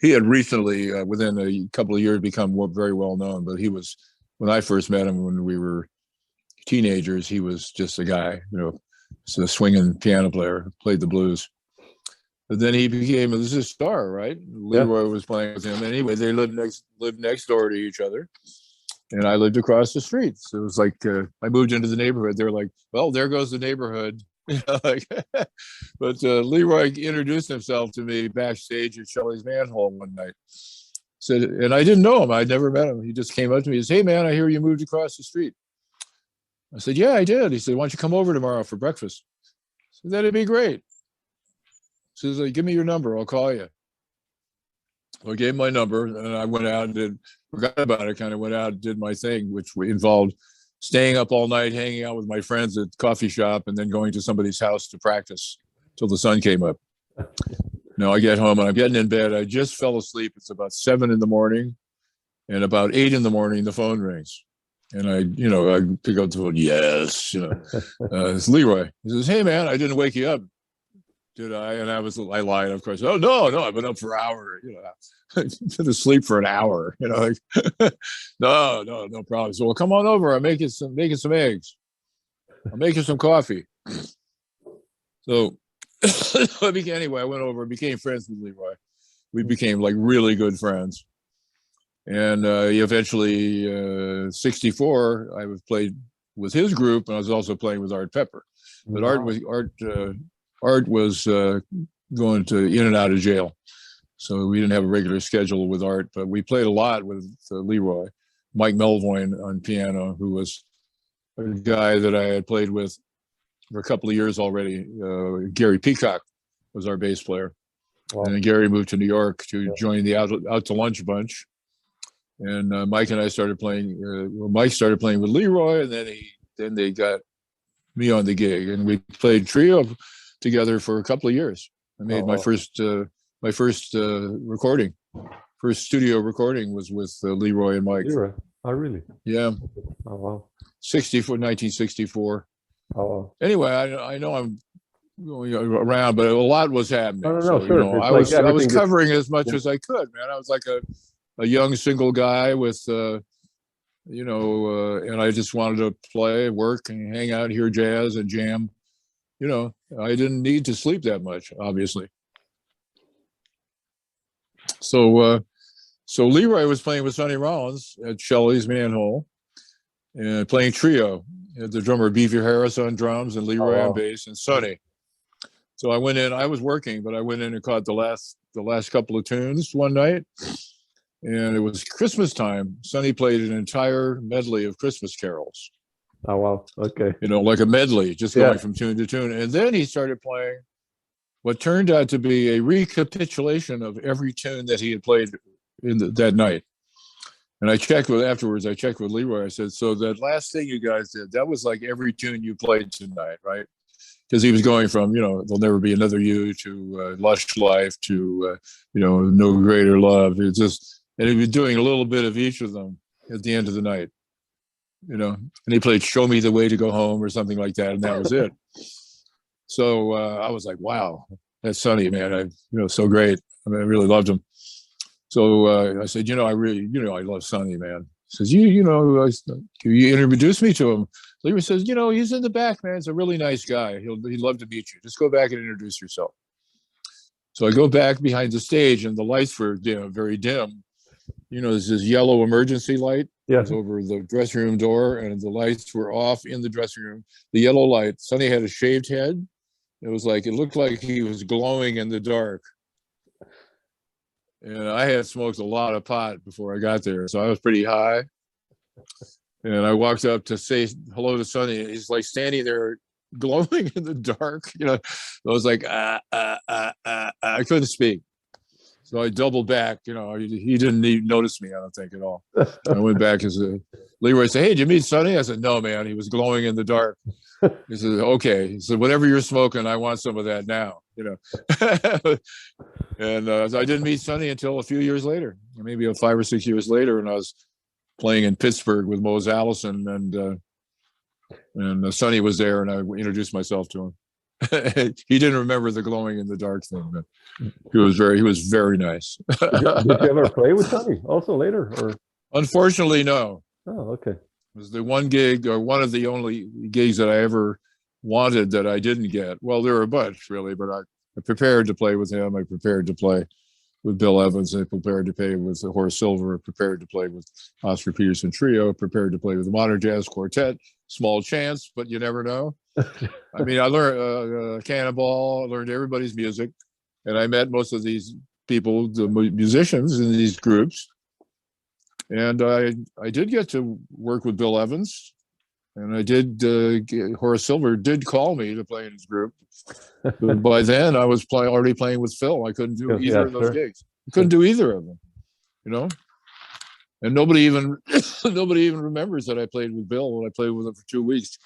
he had recently, within a couple of years, become very well known. But he was, when I first met him when we were teenagers, he was just a guy, just a swinging piano player, played the blues. But then he became a star, right? Leroy was playing with him. Anyway, they lived next door to each other, and I lived across the street. So it was like I moved into the neighborhood. They're like, well, there goes the neighborhood. But Leroy introduced himself to me backstage at Shelley's Manhole one night. Said, and I didn't know him. I'd never met him. He just came up to me and said, "Hey, man, I hear you moved across the street." I said, "Yeah, I did." He said, "Why don't you come over tomorrow for breakfast?" I said, "That'd be great." He says, "Give me your number. I'll call you." Well, I gave him my number, and I went out and forgot about it, kind of went out and did my thing, which involved staying up all night, hanging out with my friends at the coffee shop, and then going to somebody's house to practice till the sun came up. Now I get home and I'm getting in bed. I just fell asleep. It's about 7 in the morning, and about 8 in the morning, the phone rings. And I pick up the phone. Yes, it's Leroy. He says, "Hey man, I didn't wake you up, did I?" And I lied, of course. "Oh no, I've been up for an hour. Been asleep for an hour. Like no problem." So, "Well, come on over. I'm making some eggs. I'm making some coffee." So anyway, I went over, became friends with Leroy. We became like really good friends. And eventually, 1964, I was played with his group, and I was also playing with Art Pepper. But Wow. Art was going in and out of jail, so we didn't have a regular schedule with Art. But we played a lot with Leroy, Mike Melvoin on piano, who was a guy that I had played with for a couple of years already. Gary Peacock was our bass player, Wow. and then Gary moved to New York to join the Out to Lunch bunch. And Mike and I started playing. Mike started playing with Leroy, and then they got me on the gig, and we played trio together for a couple of years. I made my first recording. First studio recording was with Leroy and Mike. Leroy. Oh, really? Yeah. Oh, wow. 1964. Oh, wow. Anyway, I know I'm going around, but a lot was happening. No, so, sure. I was covering as much as I could, man. I was like a young single guy with, and I just wanted to play, work, and hang out, hear jazz and jam. I didn't need to sleep that much, obviously. So Leroy was playing with Sonny Rollins at Shelley's Manhole, and playing trio. The drummer Beefy Harris on drums, and Leroy on bass, and Sonny. So I went in. I was working, but I went in and caught the last couple of tunes one night. And it was Christmas time. Sonny played an entire medley of Christmas carols. Oh, wow. Okay. Like a medley, just going from tune to tune. And then he started playing what turned out to be a recapitulation of every tune that he had played that night. And I checked with Leroy. I said, "So that last thing you guys did, that was like every tune you played tonight, right?" Because he was going from, There'll Never Be Another You to Lush Life to, No Greater Love. It's just... And he'd be doing a little bit of each of them at the end of the night, And he played "Show Me the Way to Go Home" or something like that, and that was it. So I was like, "Wow, that's Sonny, man! So great. I really loved him." So I said, "I really, I love Sonny, man." He says, "You introduce me to him." Leroy says, "He's in the back, man. He's a really nice guy. He'd love to meet you. Just go back and introduce yourself." So I go back behind the stage, and the lights were very dim. There's this yellow emergency light over the dressing room door, and the lights were off in the dressing room. The yellow light. Sonny had a shaved head. It looked like he was glowing in the dark. And I had smoked a lot of pot before I got there, so I was pretty high. And I walked up to say hello to Sonny, and he's like standing there glowing in the dark. I was like, I couldn't speak. So I doubled back. He didn't even notice me, I don't think, at all. I went back and Leroy said, "Hey, did you meet Sonny?" I said, "No, man. He was glowing in the dark." He said, "Okay." He said, "Whatever you're smoking, I want some of that now." And so I didn't meet Sonny until a few years later, maybe 5 or 6 years later, and I was playing in Pittsburgh with Mose Allison, and Sonny was there, and I introduced myself to him. He didn't remember the glowing in the dark thing, but he was very nice. Did you ever play with Sonny also later, or? Unfortunately, no. Oh, okay. It was the one gig, or one of the only gigs that I ever wanted that I didn't get. Well, there were a bunch, really, but I prepared to play with him. I prepared to play with Bill Evans. I prepared to play with Horace Silver. I prepared to play with Oscar Peterson Trio. Prepared to play with the Modern Jazz Quartet. Small chance, but you never know. I learned Cannonball. I learned everybody's music, and I met most of these people, the musicians in these groups. And I did get to work with Bill Evans, and I did. Horace Silver did call me to play in his group. But by then, I was already playing with Phil. I couldn't do either of those gigs. I couldn't do either of them, And nobody even remembers that I played with Bill when I played with him for 2 weeks.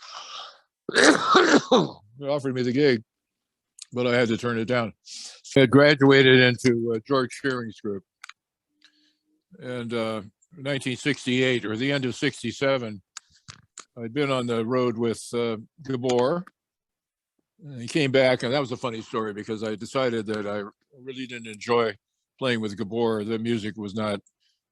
They offered me the gig, but I had to turn it down. I had graduated into George Shearing's group, and 1968 or the end of '67, I'd been on the road with Gabor. And he came back, and that was a funny story because I decided that I really didn't enjoy playing with Gabor. The music was not,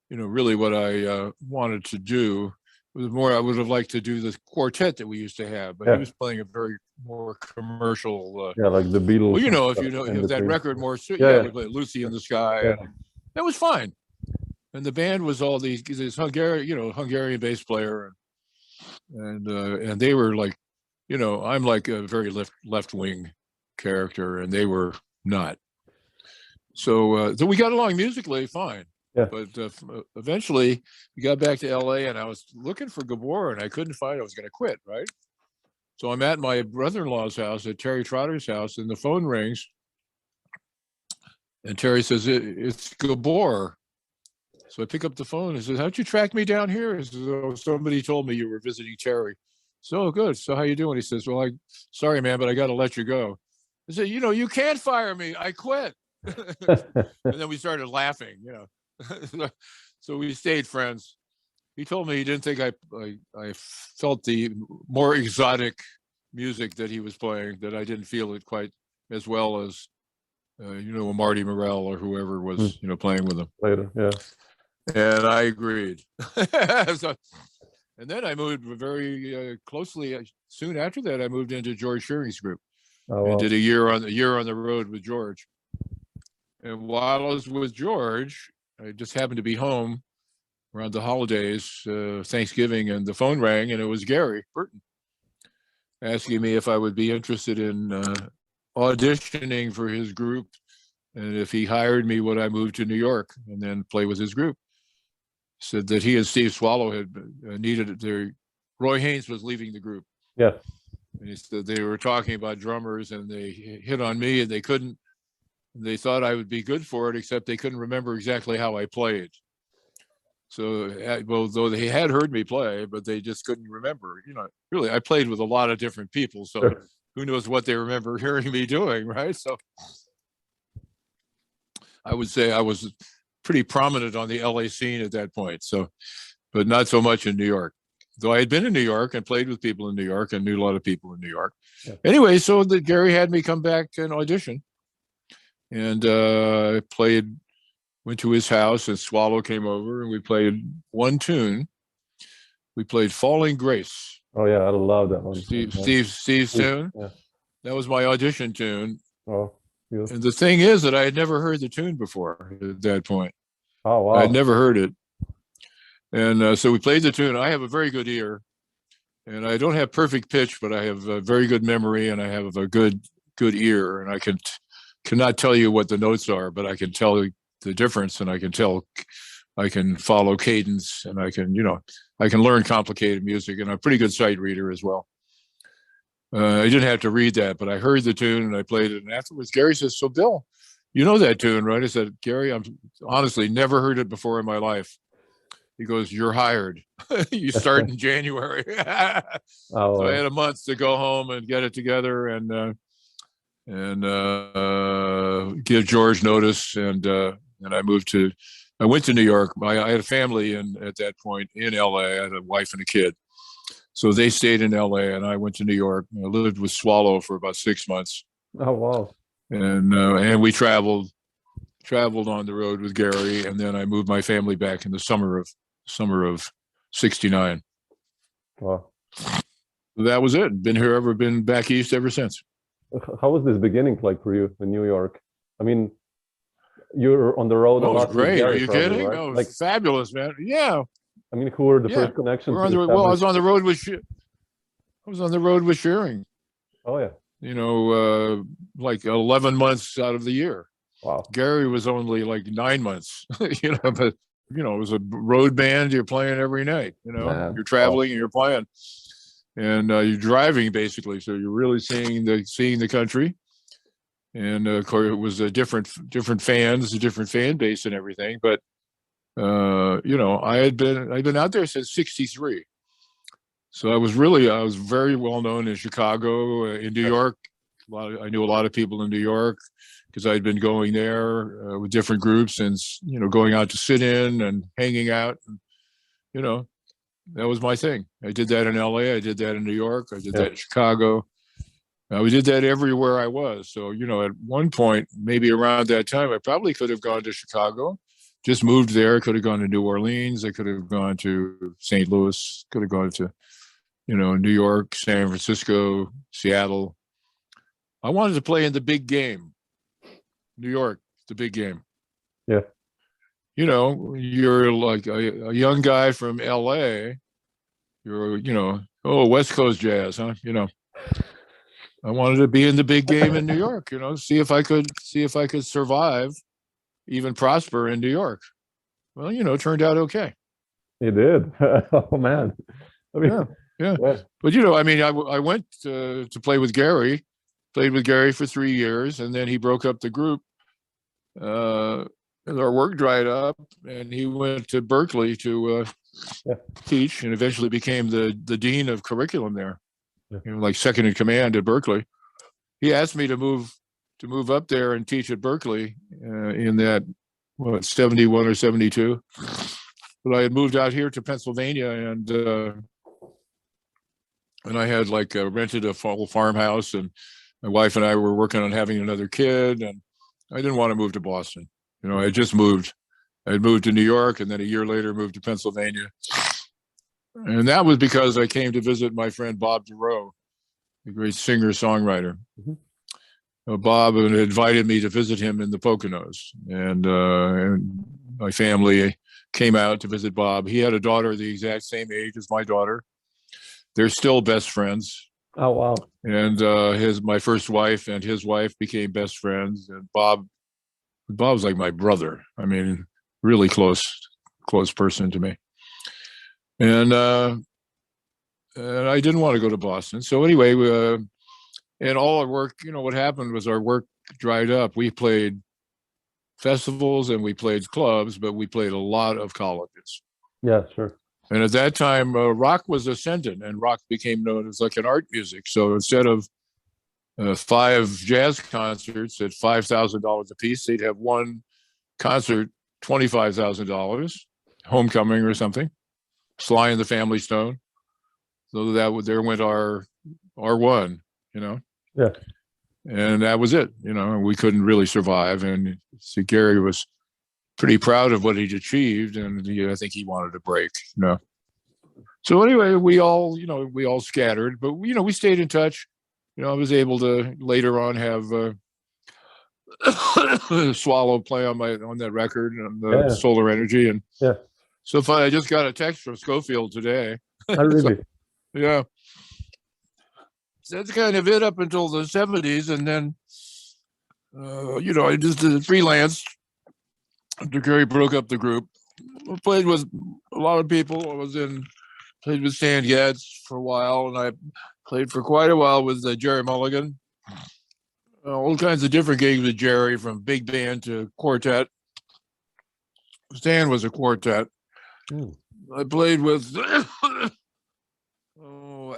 really what I wanted to do. It was more I would have liked to do the quartet that we used to have, but he was playing a very more commercial. Like the Beatles. Well, if that record we played Lucy in the Sky. Yeah. That was fine. And the band was all these Hungarian bass player, and they were like, I'm like a very left wing character, and they were not. So we got along musically fine. Yeah. But eventually we got back to LA, and I was looking for Gabor, and I couldn't find it. I was going to quit, right? So I'm at my brother-in-law's house, at Terry Trotter's house, and the phone rings. And Terry says, it's Gabor. So I pick up the phone and says, how'd you track me down here? He says, oh, somebody told me you were visiting Terry. So good. So how you doing? He says, well, sorry, man, but I got to let you go. I said, you can't fire me. I quit. And then we started laughing, So we stayed friends. He told me he didn't think I felt the more exotic music that he was playing, that I didn't feel it quite as well as, Marty Morell or whoever was, playing with him. Later, yeah. And I agreed. And then I moved very closely. Soon after that, I moved into George Shearing's group. And did a year on the road with George. And while I was with George, I just happened to be home around the holidays, Thanksgiving, and the phone rang, and it was Gary Burton asking me if I would be interested in auditioning for his group, and if he hired me, would I move to New York and then play with his group. Said that he and Steve Swallow had needed Roy Haynes was leaving the group. Yeah. And he said they were talking about drummers, and they hit on me, and they couldn't. They thought I would be good for it, except they couldn't remember exactly how I played. So, though they had heard me play, but they just couldn't remember. Really, I played with a lot of different people, so who knows what they remember hearing me doing, right? So, I would say I was pretty prominent on the LA scene at that point. So, but not so much in New York. Though I had been in New York and played with people in New York and knew a lot of people in New York. Yeah. Anyway, so Gary had me come back and audition. And went to his house, and Swallow came over, and we played one tune. We played Falling Grace. Oh yeah, I love that one. Steve's tune. Yeah. That was my audition tune. Oh, yes. And the thing is that I had never heard the tune before at that point. Oh wow. I had never heard it. And so we played the tune. I have a very good ear, and I don't have perfect pitch, but I have a very good memory, and I have a good ear, and I cannot tell you what the notes are, but I can tell the difference, and I can follow cadence, and I can learn complicated music, and I'm a pretty good sight reader as well. I didn't have to read that, but I heard the tune and I played it. And afterwards, Gary says, so Bill, you know that tune, right? I said, Gary, I'm honestly never heard it before in my life. He goes, you're hired. You start in January. So I had a month to go home and get it together and give George notice. And I went to New York. I had a family at that point in LA. I had a wife and a kid. So they stayed in LA, and I went to New York. I lived with Swallow for about 6 months. Oh, wow. And we traveled on the road with Gary, and then I moved my family back in the summer of '69. Wow. That was it. Been back east ever since. How was this beginning like for you in New York? I mean, you're on the road a lot. It was great. Gary, are you probably, kidding? right? Oh, like fabulous, man. Yeah. I mean, who were the first connections? I was on the road with Shearing. Oh yeah. Like 11 months out of the year. Wow. Gary was only like 9 months. But it was a road band. You're playing every night. You're traveling and you're playing, and you're driving basically. So you're really seeing the country. And of course, it was a different fans, a different fan base, and everything. But I'd been out there since '63, so I was very well known in Chicago, in New York. I knew a lot of people in New York because I'd been going there with different groups and going out to sit in and hanging out, and That was my thing. I did that in LA. I did that in New York. I did that in Chicago. We did that everywhere I was. So, at one point, maybe around that time, I probably could have gone to Chicago, just moved there. Could have gone to New Orleans. I could have gone to St. Louis. Could have gone to, New York, San Francisco, Seattle. I wanted to play in the big game. New York, the big game. Yeah. You're like a young guy from LA. You're, West Coast jazz, huh? I wanted to be in the big game in New York, see if I could survive, even prosper in New York. Well, turned out okay. It did. Oh man. I mean, yeah. But I went to play with Gary, played with Gary for 3 years, and then he broke up the group. And our work dried up, and he went to Berkeley to teach, and eventually became the dean of curriculum there. Like second in command at Berkeley. He asked me to move up there and teach at Berkeley in that 71 or 72. But I had moved out here to Pennsylvania, and I had rented a farmhouse, and my wife and I were working on having another kid, and I didn't want to move to Boston. I had just moved. I had moved to New York, and then a year later moved to Pennsylvania. And that was because I came to visit my friend Bob DeRoe, a great singer-songwriter. Mm-hmm. Bob had invited me to visit him in the Poconos, and my family came out to visit Bob. He had a daughter the exact same age as my daughter. They're still best friends. Oh, wow. And my first wife and his wife became best friends, and Bob's like my brother. I mean, really close person to me. And I didn't want to go to Boston. So anyway, and all our work, what happened was our work dried up. We played festivals and we played clubs, but we played a lot of colleges. Yeah, sure. And at that time, rock was ascendant, and rock became known as like an art music. So instead of 5 jazz concerts at $5,000 a piece, they'd have one concert, $25,000, homecoming or something, Sly and the Family Stone. So there went our one, Yeah. And that was it, and we couldn't really survive. And see, Gary was pretty proud of what he'd achieved, and I think he wanted a break, So anyway, we all scattered, but we stayed in touch. I was able to later on have Swallow play on that record, on the Solar Energy, and so fun. I just got a text from Scofield today. Oh, really? Yeah. So that's kind of it up until the 70s, and then I just did freelance after Gary broke up the group. I played with a lot of people. Played with Stan Getz for a while, and I played for quite a while with Jerry Mulligan. All kinds of different gigs with Jerry, from big band to quartet. Stan was a quartet. I played with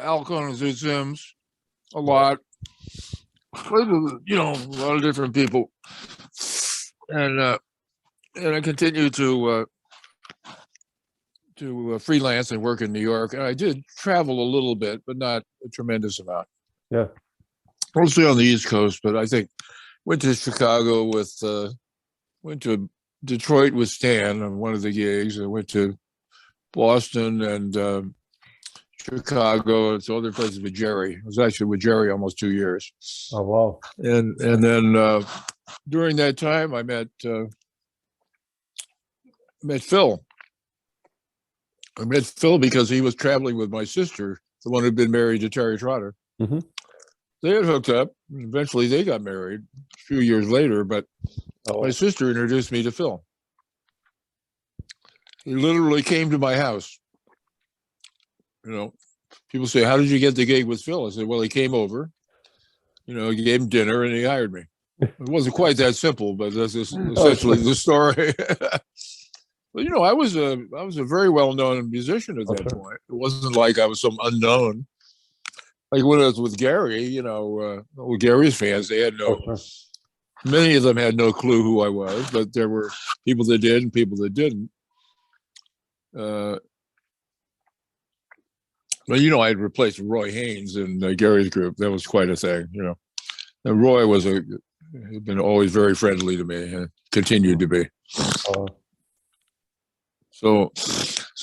Al Conan Sims a lot. Played with, a lot of different people. And I continued to freelance and work in New York. And I did travel a little bit, but not a tremendous amount. Yeah. Mostly on the East Coast, but I think went to Chicago went to Detroit with Stan on one of the gigs. I went to Boston and Chicago and some other places with Jerry. I was actually with Jerry almost 2 years. Oh, wow. And then during that time, I met Phil. I met Phil because he was traveling with my sister, the one who'd been married to Terry Trotter. Mm-hmm. They had hooked up. Eventually, they got married a few years later, but my sister introduced me to Phil. He literally came to my house. People say, "How did you get the gig with Phil?" I said, "Well, he came over, he gave him dinner and he hired me." It wasn't quite that simple, but that's essentially the story. But I was a very well-known musician at that point. It wasn't like I was some unknown. Like when I was with Gary, with Gary's fans, they had many of them had no clue who I was, but there were people that did and people that didn't. Well, I'd replaced Roy Haynes in Gary's group. That was quite a thing, And Roy had been always very friendly to me and continued to be. So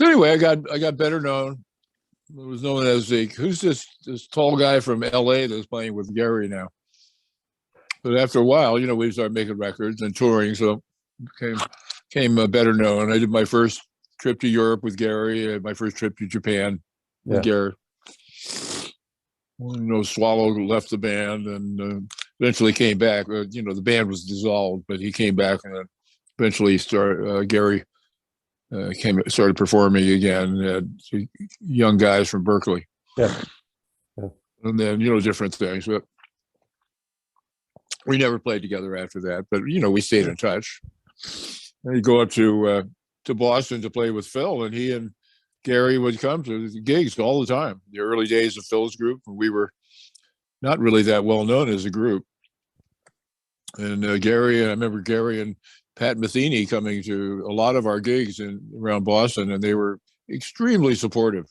anyway, I got better known. It was known as who's this tall guy from LA that's playing with Gary now. But after a while, we started making records and touring, so became better known. I did my first trip to Europe with Gary, my first trip to Japan with Gary. Swallow left the band and eventually came back. The band was dissolved, but he came back and eventually Gary started performing again. Young guys from Berkeley. Yeah. And then, different things. But we never played together after that. But, we stayed in touch. And he'd go up to Boston to play with Phil, and he and Gary would come to the gigs all the time. The early days of Phil's group, we were not really that well known as a group. And I remember Gary and Pat Metheny coming to a lot of our gigs around Boston, and they were extremely supportive.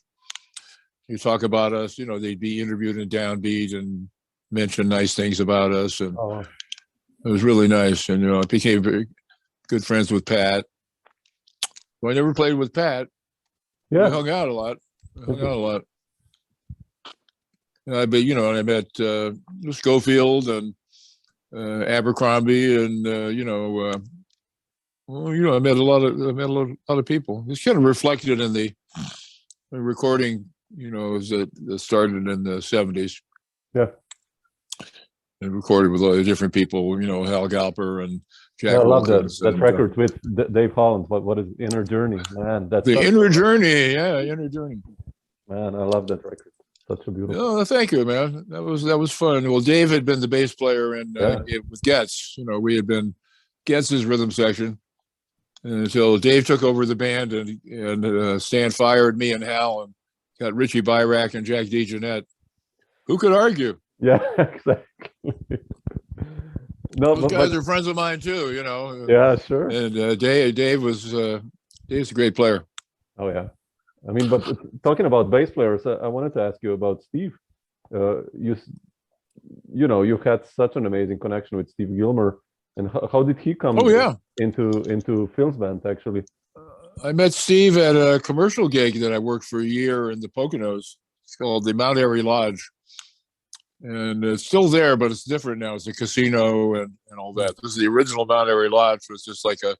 You talk about us, they'd be interviewed in Downbeat and mention nice things about us, and it was really nice. And I became very good friends with Pat. Well, I never played with Pat. Yeah, we hung out a lot. But I met Scofield and Abercrombie, and I met a lot of people. It's kind of reflected in the recording, that started in the 70s. Yeah. And recorded with a lot of different people, Hal Galper and Jack. I love that record with Dave Holland. What is Inner Journey? Man, that's the Inner Journey. Yeah, Inner Journey. Man, I love that record. Such a beautiful. Oh, thank you, man. That was fun. Well, Dave had been the bass player with Getz. We had been Getz's rhythm section until Dave took over the band, and Stan fired me and Hal and got Richie Byrack and Jack DeJohnette. Who could argue? Yeah, exactly. Those guys are friends of mine too, Yeah, sure. And Dave's a great player. Oh yeah. I mean, but talking about bass players, I wanted to ask you about Steve. You had such an amazing connection with Steve Gilmore, and how did he come? Into Phil's band actually? I met Steve at a commercial gig that I worked for a year in the Poconos. It's called the Mount Airy Lodge, and it's still there, but it's different now. It's a casino and all that. This is the original Mount Airy Lodge. It was just like a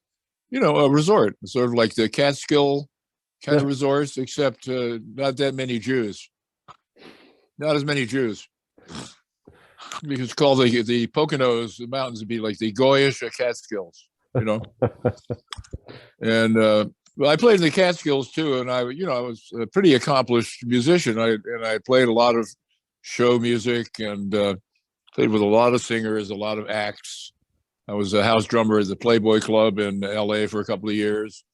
resort, sort of like the Catskill kind of resorts, except not that many Jews. Not as many Jews. Because it's called the Poconos, the mountains would be like the Goyish Catskills, And I played in the Catskills too, and I was a pretty accomplished musician. I played a lot of show music and played with a lot of singers, a lot of acts. I was a house drummer at the Playboy Club in LA for a couple of years.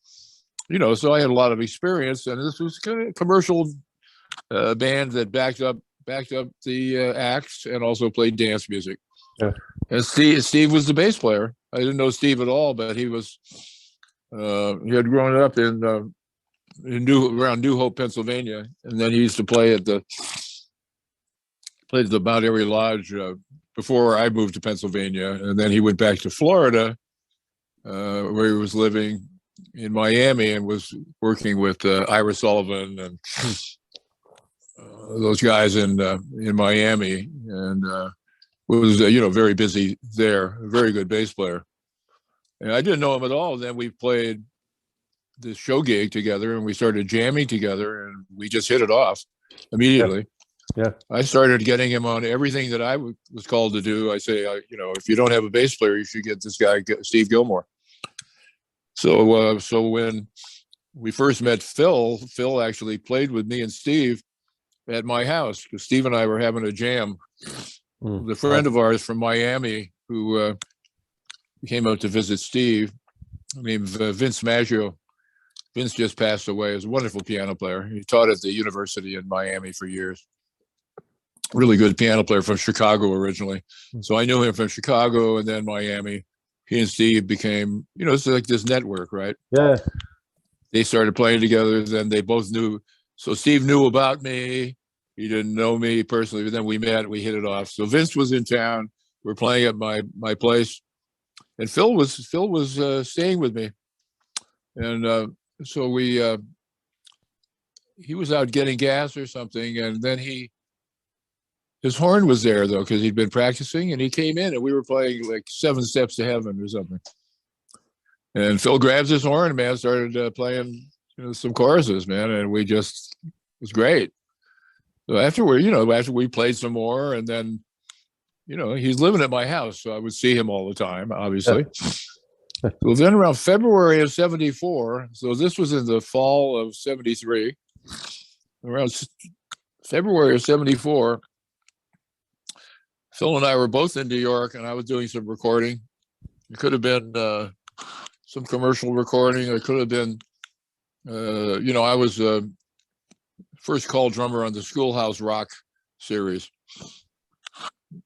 So I had a lot of experience, and this was kind of a commercial band that backed up the acts and also played dance music. Yeah. And Steve was the bass player. I didn't know Steve at all, but he was. He had grown up around New Hope, Pennsylvania, and then he used to play at the Mount Airy Lodge before I moved to Pennsylvania, and then he went back to Florida, where he was living in Miami and was working with Ira Sullivan and those guys in Miami, and was very busy there. A very good bass player. And I didn't know him at all. Then we played this show gig together, and we started jamming together, and we just hit it off immediately. Yeah. I started getting him on everything that I was called to do. I say, if you don't have a bass player, you should get this guy, Steve Gilmore. So when we first met Phil actually played with me and Steve at my house, because Steve and I were having a jam. The friend of ours from Miami who came out to visit Steve, named Vince Maggio. Vince just passed away. He was a wonderful piano player. He taught at the university in Miami for years. Really good piano player from Chicago originally. So I knew him from Chicago and then Miami. He and Steve became, it's like this network, right? Yeah. They started playing together. Then they both knew So Steve knew about me. He didn't know me personally, but then we met, we hit it off. So Vince was in town. We're playing at my place, and Phil was staying with me, and so he was out getting gas or something, and then his horn was there though because he'd been practicing, and he came in, and we were playing like 7 Steps to Heaven or something, and Phil grabs his horn, man, started playing some choruses, man, and it was great. So after we played some more, and then, he's living at my house, so I would see him all the time, obviously. So then around February of 74, so this was in the fall of 73, around February of 74, Phil and I were both in New York, and I was doing some recording. It could have been some commercial recording. It could have been, I was first call drummer on the Schoolhouse Rock series.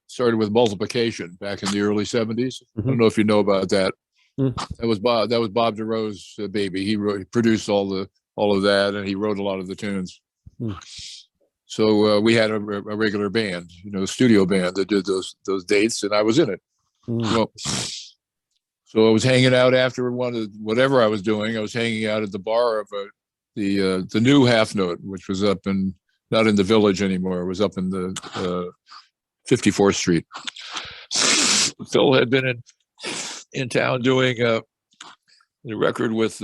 Started with Multiplication back in the early 70s. I don't know if you know about that. That was Bob DeRoe's baby. He produced all of that, and he wrote a lot of the tunes. So we had a regular band, a studio band that did those dates, and I was in it. So I was hanging out after whatever I was doing. I was hanging out at the bar of the new Half Note, which was up not in the Village anymore. It was up in the 54th Street. Phil had been in town doing a record with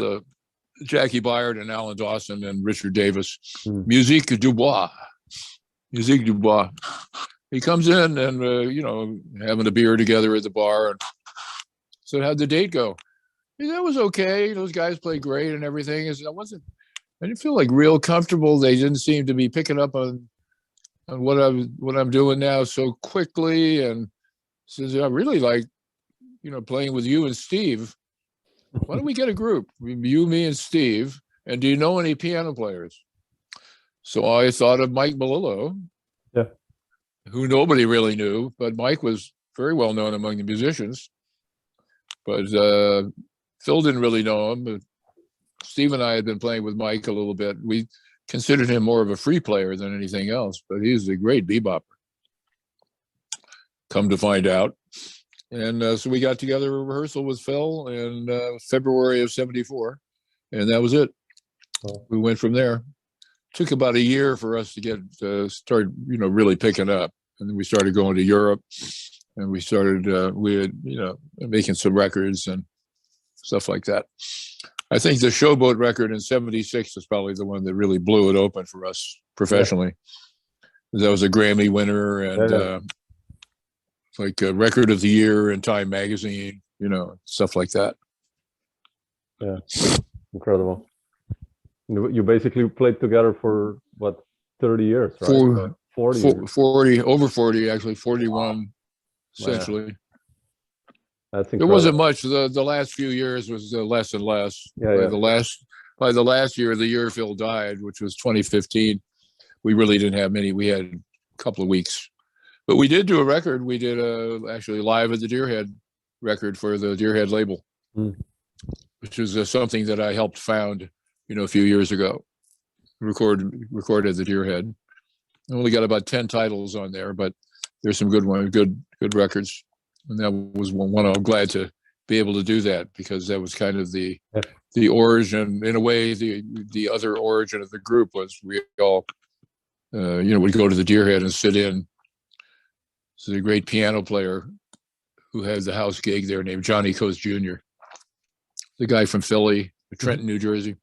Jackie Byard and Alan Dawson and Richard Davis. Musique du Bois. He comes in and having a beer together at the bar, and said, "How'd the date go?" He said, "It was okay. Those guys played great and everything." I didn't feel like real comfortable. They didn't seem to be picking up on what I'm doing now so quickly. And says, "I really like, playing with you and Steve. Why don't we get a group? You, me, and Steve. And do you know any piano players?" So I thought of Mike Melillo, who nobody really knew, but Mike was very well known among the musicians. But Phil didn't really know him. But Steve and I had been playing with Mike a little bit. We considered him more of a free player than anything else, but he's a great bebopper. Come to find out. And so we got together a rehearsal with Phil in February of 74, and that was it. We went from there. Took about a year for us to get start, really picking up. And then we started going to Europe, and we started, making some records and stuff like that. I think the Showboat record in 76 is probably the one that really blew it open for us professionally. That was a Grammy winner, and like a record of the year in Time magazine, stuff like that. Yeah, incredible. You basically played together for what, 30 years, right? 40, over 40, actually 41, essentially. That's there wasn't much. The last few years was less and less. By the last year, the year Phil died, which was 2015, we really didn't have many. We had a couple of weeks, but we did do a record. We did actually Live at the Deerhead record for the Deerhead label, which was something that I helped found, a few years ago. Recorded the Deerhead. I only got about 10 titles on there, but there's some good records. And that was one I'm glad to be able to do that, because that was kind of the origin, in a way, the other origin of the group was we all, would go to the Deerhead and sit in. So the great piano player who has the house gig there named Johnny Coast Jr., the guy from Philly, Trenton, New Jersey.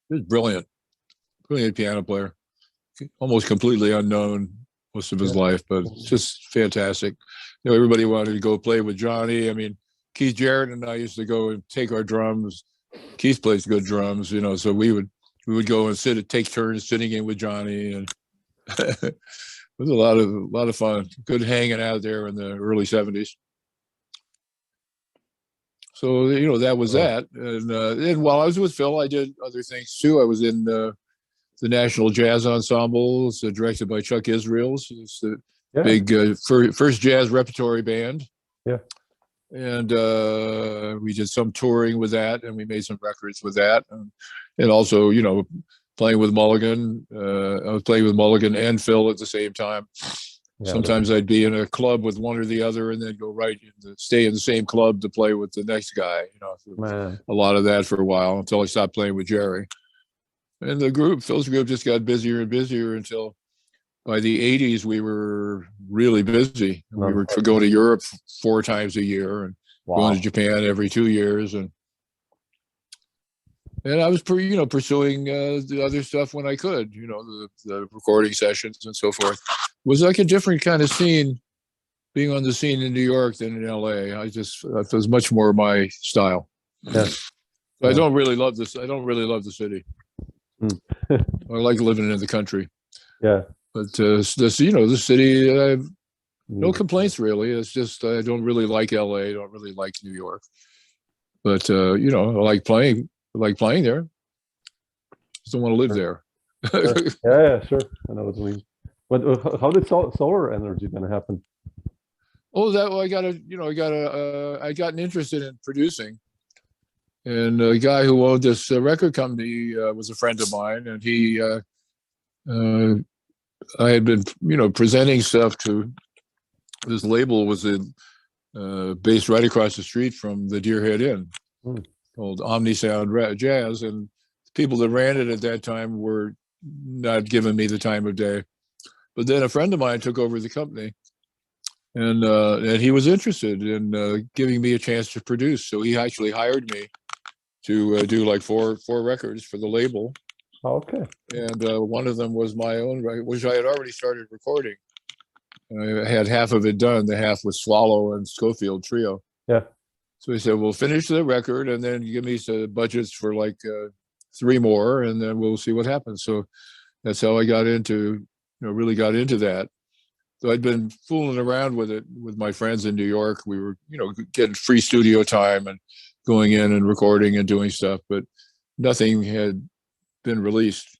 He was brilliant piano player, almost completely unknown most of his life, but just fantastic. Everybody wanted to go play with Johnny. I mean, Keith Jarrett and I used to go and take our drums. Keith plays good drums, so we would go and take turns sitting in with Johnny, and it was a lot of fun. Good hanging out there in the early 70s. So that was that. And while I was with Phil, I did other things too. I was in the National Jazz Ensembles, directed by Chuck Israels. It's the big first jazz repertory band. Yeah. And we did some touring with that, and we made some records with that. And also, playing with Mulligan. I was playing with Mulligan and Phil at the same time. Yeah, Sometimes I'd be in a club with one or the other, and then go stay in the same club to play with the next guy. man. A lot of that for a while until I stopped playing with Jerry. And Phil's group just got busier and busier until by the 80s, we were really busy. We were going to Europe 4 times a year and going to Japan every 2 years. And I was, pursuing the other stuff when I could, the recording sessions and so forth. It was like a different kind of scene being on the scene in New York than in LA. It was much more my style. Yeah. I don't really love this. I don't really love the city. I like living in the country. Yeah. But the city, I have no complaints really. It's just I don't really like LA. I don't really like New York. But I like playing. I like playing there. Just don't want to live there. Sure. Yeah, sure. I know what you mean. But how did solar energy going to happen? Oh, I gotten interested in producing. And a guy who owned this record company was a friend of mine, and I had been, presenting stuff to this label was based right across the street from the Deerhead Inn, called Omnisound Jazz, and the people that ran it at that time were not giving me the time of day. But then a friend of mine took over the company, and he was interested in giving me a chance to produce. So he actually hired me to do like four records for the label. Okay. And one of them was my own record, which I had already started recording. I had half of it done. The half was Swallow and Scofield trio. Yeah. So he said, "We'll finish the record and then give me some budgets for like 3 more, and then we'll see what happens." So that's how I got into, really got into that. So I'd been fooling around with it with my friends in New York. We were, getting free studio time and going in and recording and doing stuff, but nothing had been released.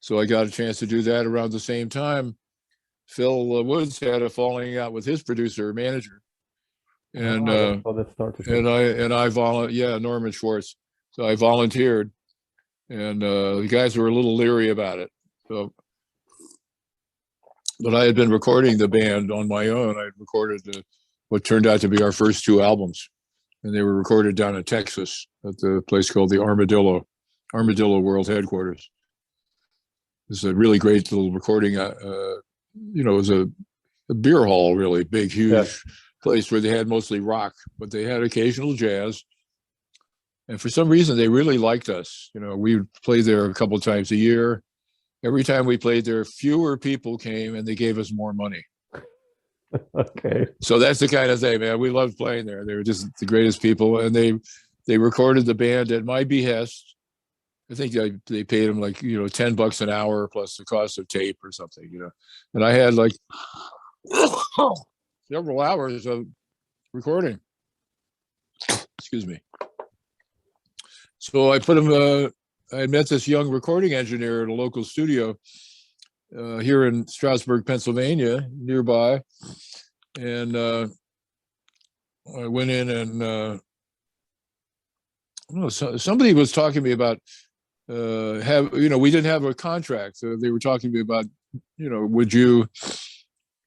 So I got a chance to do that around the same time. Phil Woods had a falling out with his producer manager, and Norman Schwartz. So I volunteered, and the guys were a little leery about it. So, but I had been recording the band on my own. I had recorded what turned out to be our first 2 albums, and they were recorded down in Texas at the place called the Armadillo World Headquarters. It's a really great little recording. It was a beer hall, really big, huge place where they had mostly rock, but they had occasional jazz. And for some reason, they really liked us. We would play there a couple of times a year. Every time we played there, fewer people came, and they gave us more money. Okay. So that's the kind of thing, man. We loved playing there. They were just the greatest people, and they recorded the band at my behest. I think they paid them like, $10 an hour plus the cost of tape or something, And I had like several hours of recording. Excuse me. So I put him. I met this young recording engineer at a local studio here in Strasburg, Pennsylvania, nearby, and I went in and somebody was talking to me about we didn't have a contract. So they were talking to me about,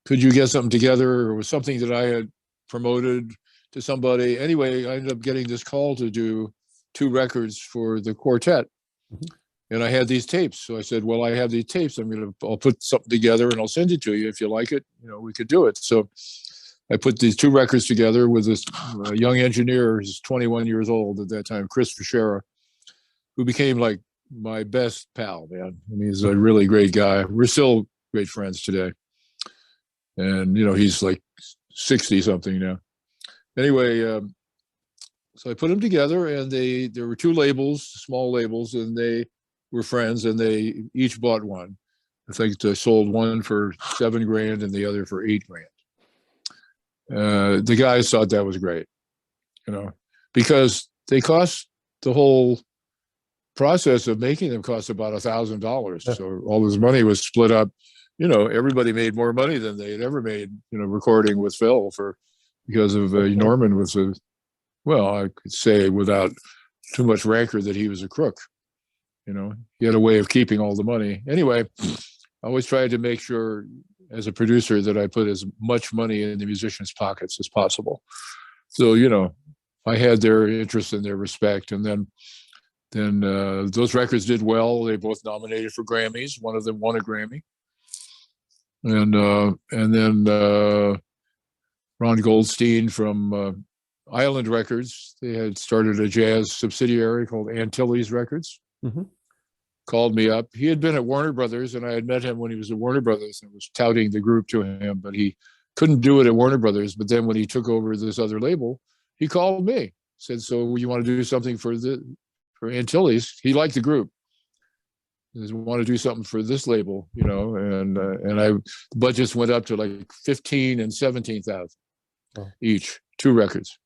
could you get something together, or was something that I had promoted to somebody. Anyway, I ended up getting this call to do 2 records for the quartet. Mm-hmm. And I had these tapes. So I said, well, I have these tapes. I'll put something together and I'll send it to you. If you like it, we could do it. So I put these 2 records together with this young engineer who's 21 years old at that time, Chris Fischera, who became like my best pal, man. I mean, he's a really great guy. We're still great friends today. And, he's like 60 something now. Anyway, so I put them together, and there were 2 labels, small labels, and they were friends, and they each bought one. I think they sold one for $7,000 and the other for $8,000. The guys thought that was great, because they cost, the whole process of making them cost about $1,000. So all this money was split up. Everybody made more money than they had ever made, recording with Phil because of Norman was I could say without too much rancor that he was a crook. You know, he had a way of keeping all the money. Anyway, I always tried to make sure as a producer that I put as much money in the musicians' pockets as possible. So, you know, I had their interest and their respect. And then those records did well. They both nominated for Grammys. One of them won a Grammy. And then Ron Goldstein from Island Records, they had started a jazz subsidiary called Antilles Records. Mm-hmm. Called me up. He had been at Warner Brothers, and I had met him when he was at Warner Brothers and was touting the group to him, but he couldn't do it at Warner Brothers. But then when he took over this other label, he called me, said, "So you want to do something for Antilles?" He liked the group. He said, "Want to do something for this label, you know?" And the budgets went up to like 15 and 17,000 each, 2 records.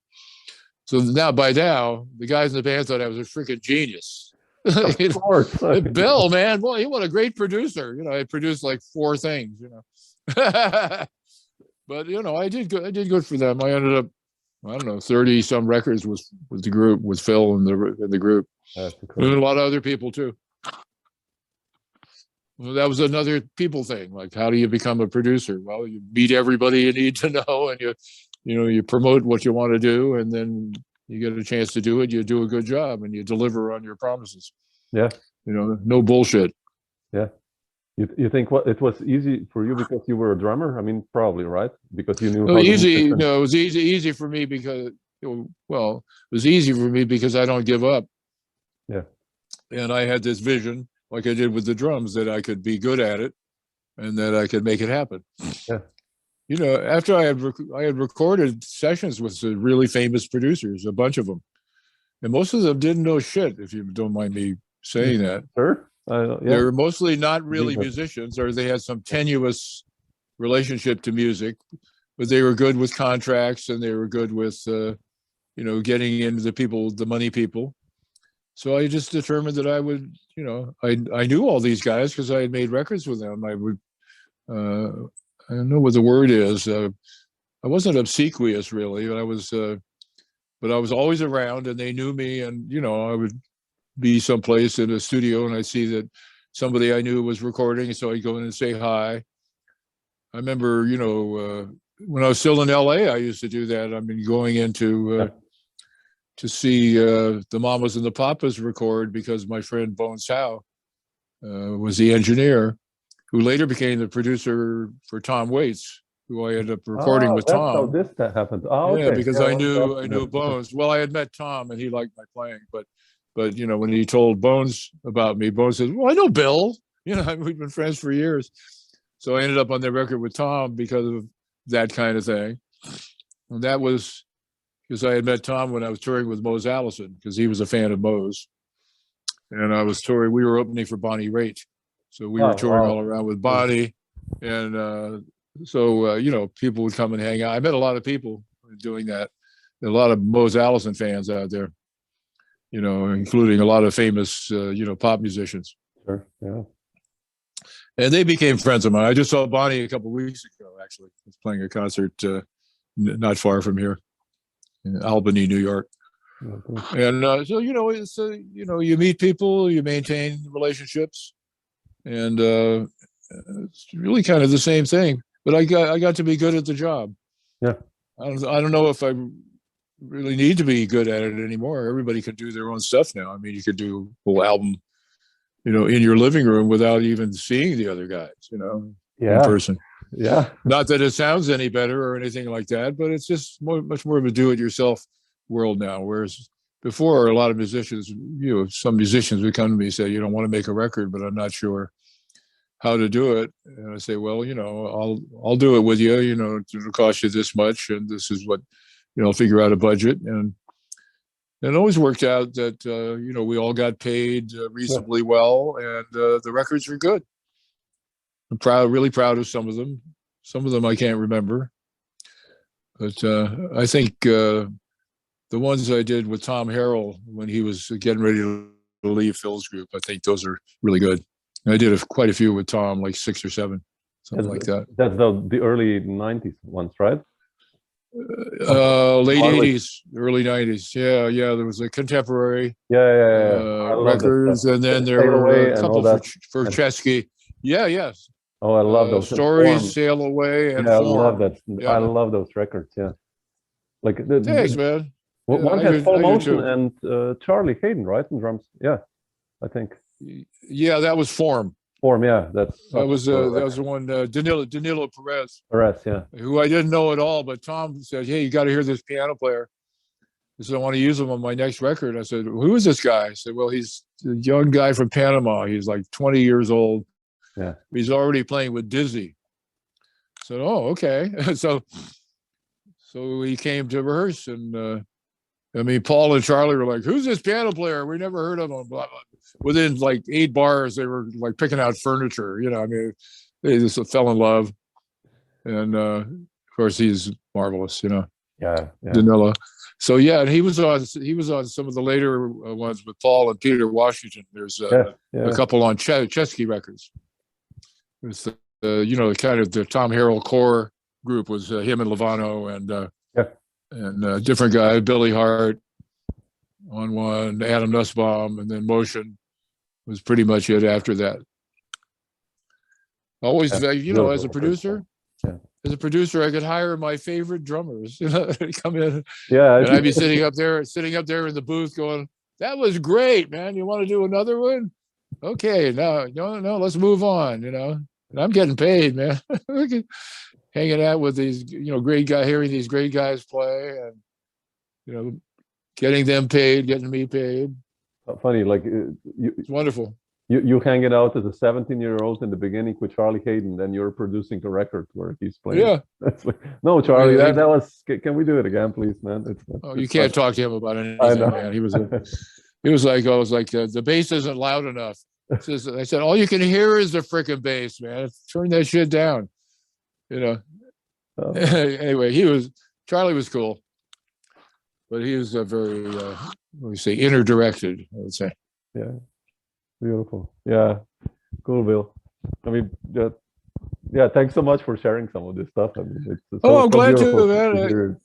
So by now, the guys in the band thought I was a freaking genius. Of course. Bill, man, boy, what a great producer. You know, I produced like 4 things, you know. But, you know, I did good for them. I ended up, I don't know, 30 some records with the group, with Phil and the group. And a lot of other people too. Well, that was another people thing. Like, how do you become a producer? Well, you meet everybody you need to know, and you promote what you want to do, and then you get a chance to do it, you do a good job, and you deliver on your promises. Yeah. You know, no bullshit. Yeah. You think it was easy for you because you were a drummer? I mean, probably, right? Because you knew how easy. No, it was easy for me because, well, it was easy for me because I don't give up. Yeah. And I had this vision, like I did with the drums, that I could be good at it and that I could make it happen. Yeah. You know, after I had recorded sessions with the really famous producers, a bunch of them, and most of them didn't know shit, if you don't mind me saying that. Sure. Yeah. They were mostly not really musicians, or they had some tenuous relationship to music, but they were good with contracts and they were good with, getting into the money people. So I just determined that I would, I knew all these guys because I had made records with them. I would, I don't know what the word is. I wasn't obsequious really, but I was always around, and they knew me. And I would be someplace in a studio, and I'd see that somebody I knew was recording, so I'd go in and say hi. I remember, when I was still in LA, I used to do that. I mean, going into to see the Mamas and the Papas record, because my friend Bones Howe was the engineer, who later became the producer for Tom Waits, who I ended up recording with Tom. That's how this happened. Oh, okay. Yeah, because I knew Bones. Well, I had met Tom, and he liked my playing, but when he told Bones about me, Bones said, "Well, I know Bill. We've been friends for years." So I ended up on the record with Tom because of that kind of thing. And that was because I had met Tom when I was touring with Mose Allison, because he was a fan of Mose. And I was touring, we were opening for Bonnie Raitt. So we were touring all around with Bonnie. And people would come and hang out. I met a lot of people doing that. A lot of Mose Allison fans out there, including a lot of famous, pop musicians. Sure, yeah. And they became friends of mine. I just saw Bonnie a couple of weeks ago, actually. I was playing a concert not far from here in Albany, New York. Okay. And it's you meet people, you maintain relationships, and it's really kind of the same thing. But I got to be good at the job. Yeah. I don't know if I really need to be good at it anymore. Everybody can do their own stuff now. I mean, you could do a whole album, in your living room without even seeing the other guys, in person. Yeah. Not that it sounds any better or anything like that, but it's just much more of a do-it-yourself world now. Whereas before, a lot of musicians, some musicians would come to me and say, "I want to make a record, but I'm not sure how to do it." And I say, "Well, I'll do it with you. It'll cost you this much, and this is what, figure out a budget." And it always worked out that, we all got paid reasonably well, and the records were good. I'm really proud of some of them. Some of them I can't remember. But I think the ones I did with Tom Harrell when he was getting ready to leave Phil's group, I think those are really good. And I did quite a few with Tom, like 6 or 7, something like that. That's the early 90s ones, right? Late Marley. 80s, early 90s. Yeah. There was a contemporary Yeah. I love that records, stuff. and then there Sail were Away a and couple all that. for Chesky. Yes. Oh, I love those. And Stories, Form. Sail Away, and Yeah, I Form. love that. Yeah. I love those records. Yeah, like Thanks, man. one I has do full motion too. and Charlie Hayden, right, in drums. Yeah, I think. Yeah, that was Form. Form. Yeah, that was the one, Danilo Perez, yeah. who I didn't know at all, but Tom said, "Hey, you got to hear this piano player." He said, "I want to use him on my next record." I said, "Who is this guy?" I said, "Well, he's a young guy from Panama. He's like 20 years old. Yeah, he's already playing with Dizzy." I said, "Oh, okay." so he came to rehearse, and Paul and Charlie were like, "Who's this piano player? We never heard of him." Blah, blah. Within like 8 bars, they were like picking out furniture. They just fell in love, and of course, he's marvelous. Yeah. Danilo. So yeah, and he was on some of the later ones with Paul and Peter Washington. There's a couple on Chesky records. It was kind of the Tom Harrell core group was him and Lovano and different guy, Billy Hart on one, Adam Nussbaum, and then Motion was pretty much it after that. Always, as a producer. As a producer, I could hire my favorite drummers, to come in. Yeah, and I'd be sitting up there in the booth, going, "That was great, man. You want to do another one? Okay, no, let's move on." And I'm getting paid, man. Hanging out with these, great guys, hearing these great guys play, and getting them paid, getting me paid. Funny, like it's wonderful. You hanging out as a 17-year-old in the beginning with Charlie Hayden, then you're producing the record where he's playing. Yeah. No, Charlie, that was. Can we do it again, please, man? You can't talk to him about anything, man. He was like, the bass isn't loud enough. I said, all you can hear is the frickin' bass, man. Turn that shit down. Anyway, Charlie was cool, but he was very, inner directed, I would say. Yeah. Beautiful. Yeah. Cool, Bill. Thanks so much for sharing some of this stuff. I'm glad to, man.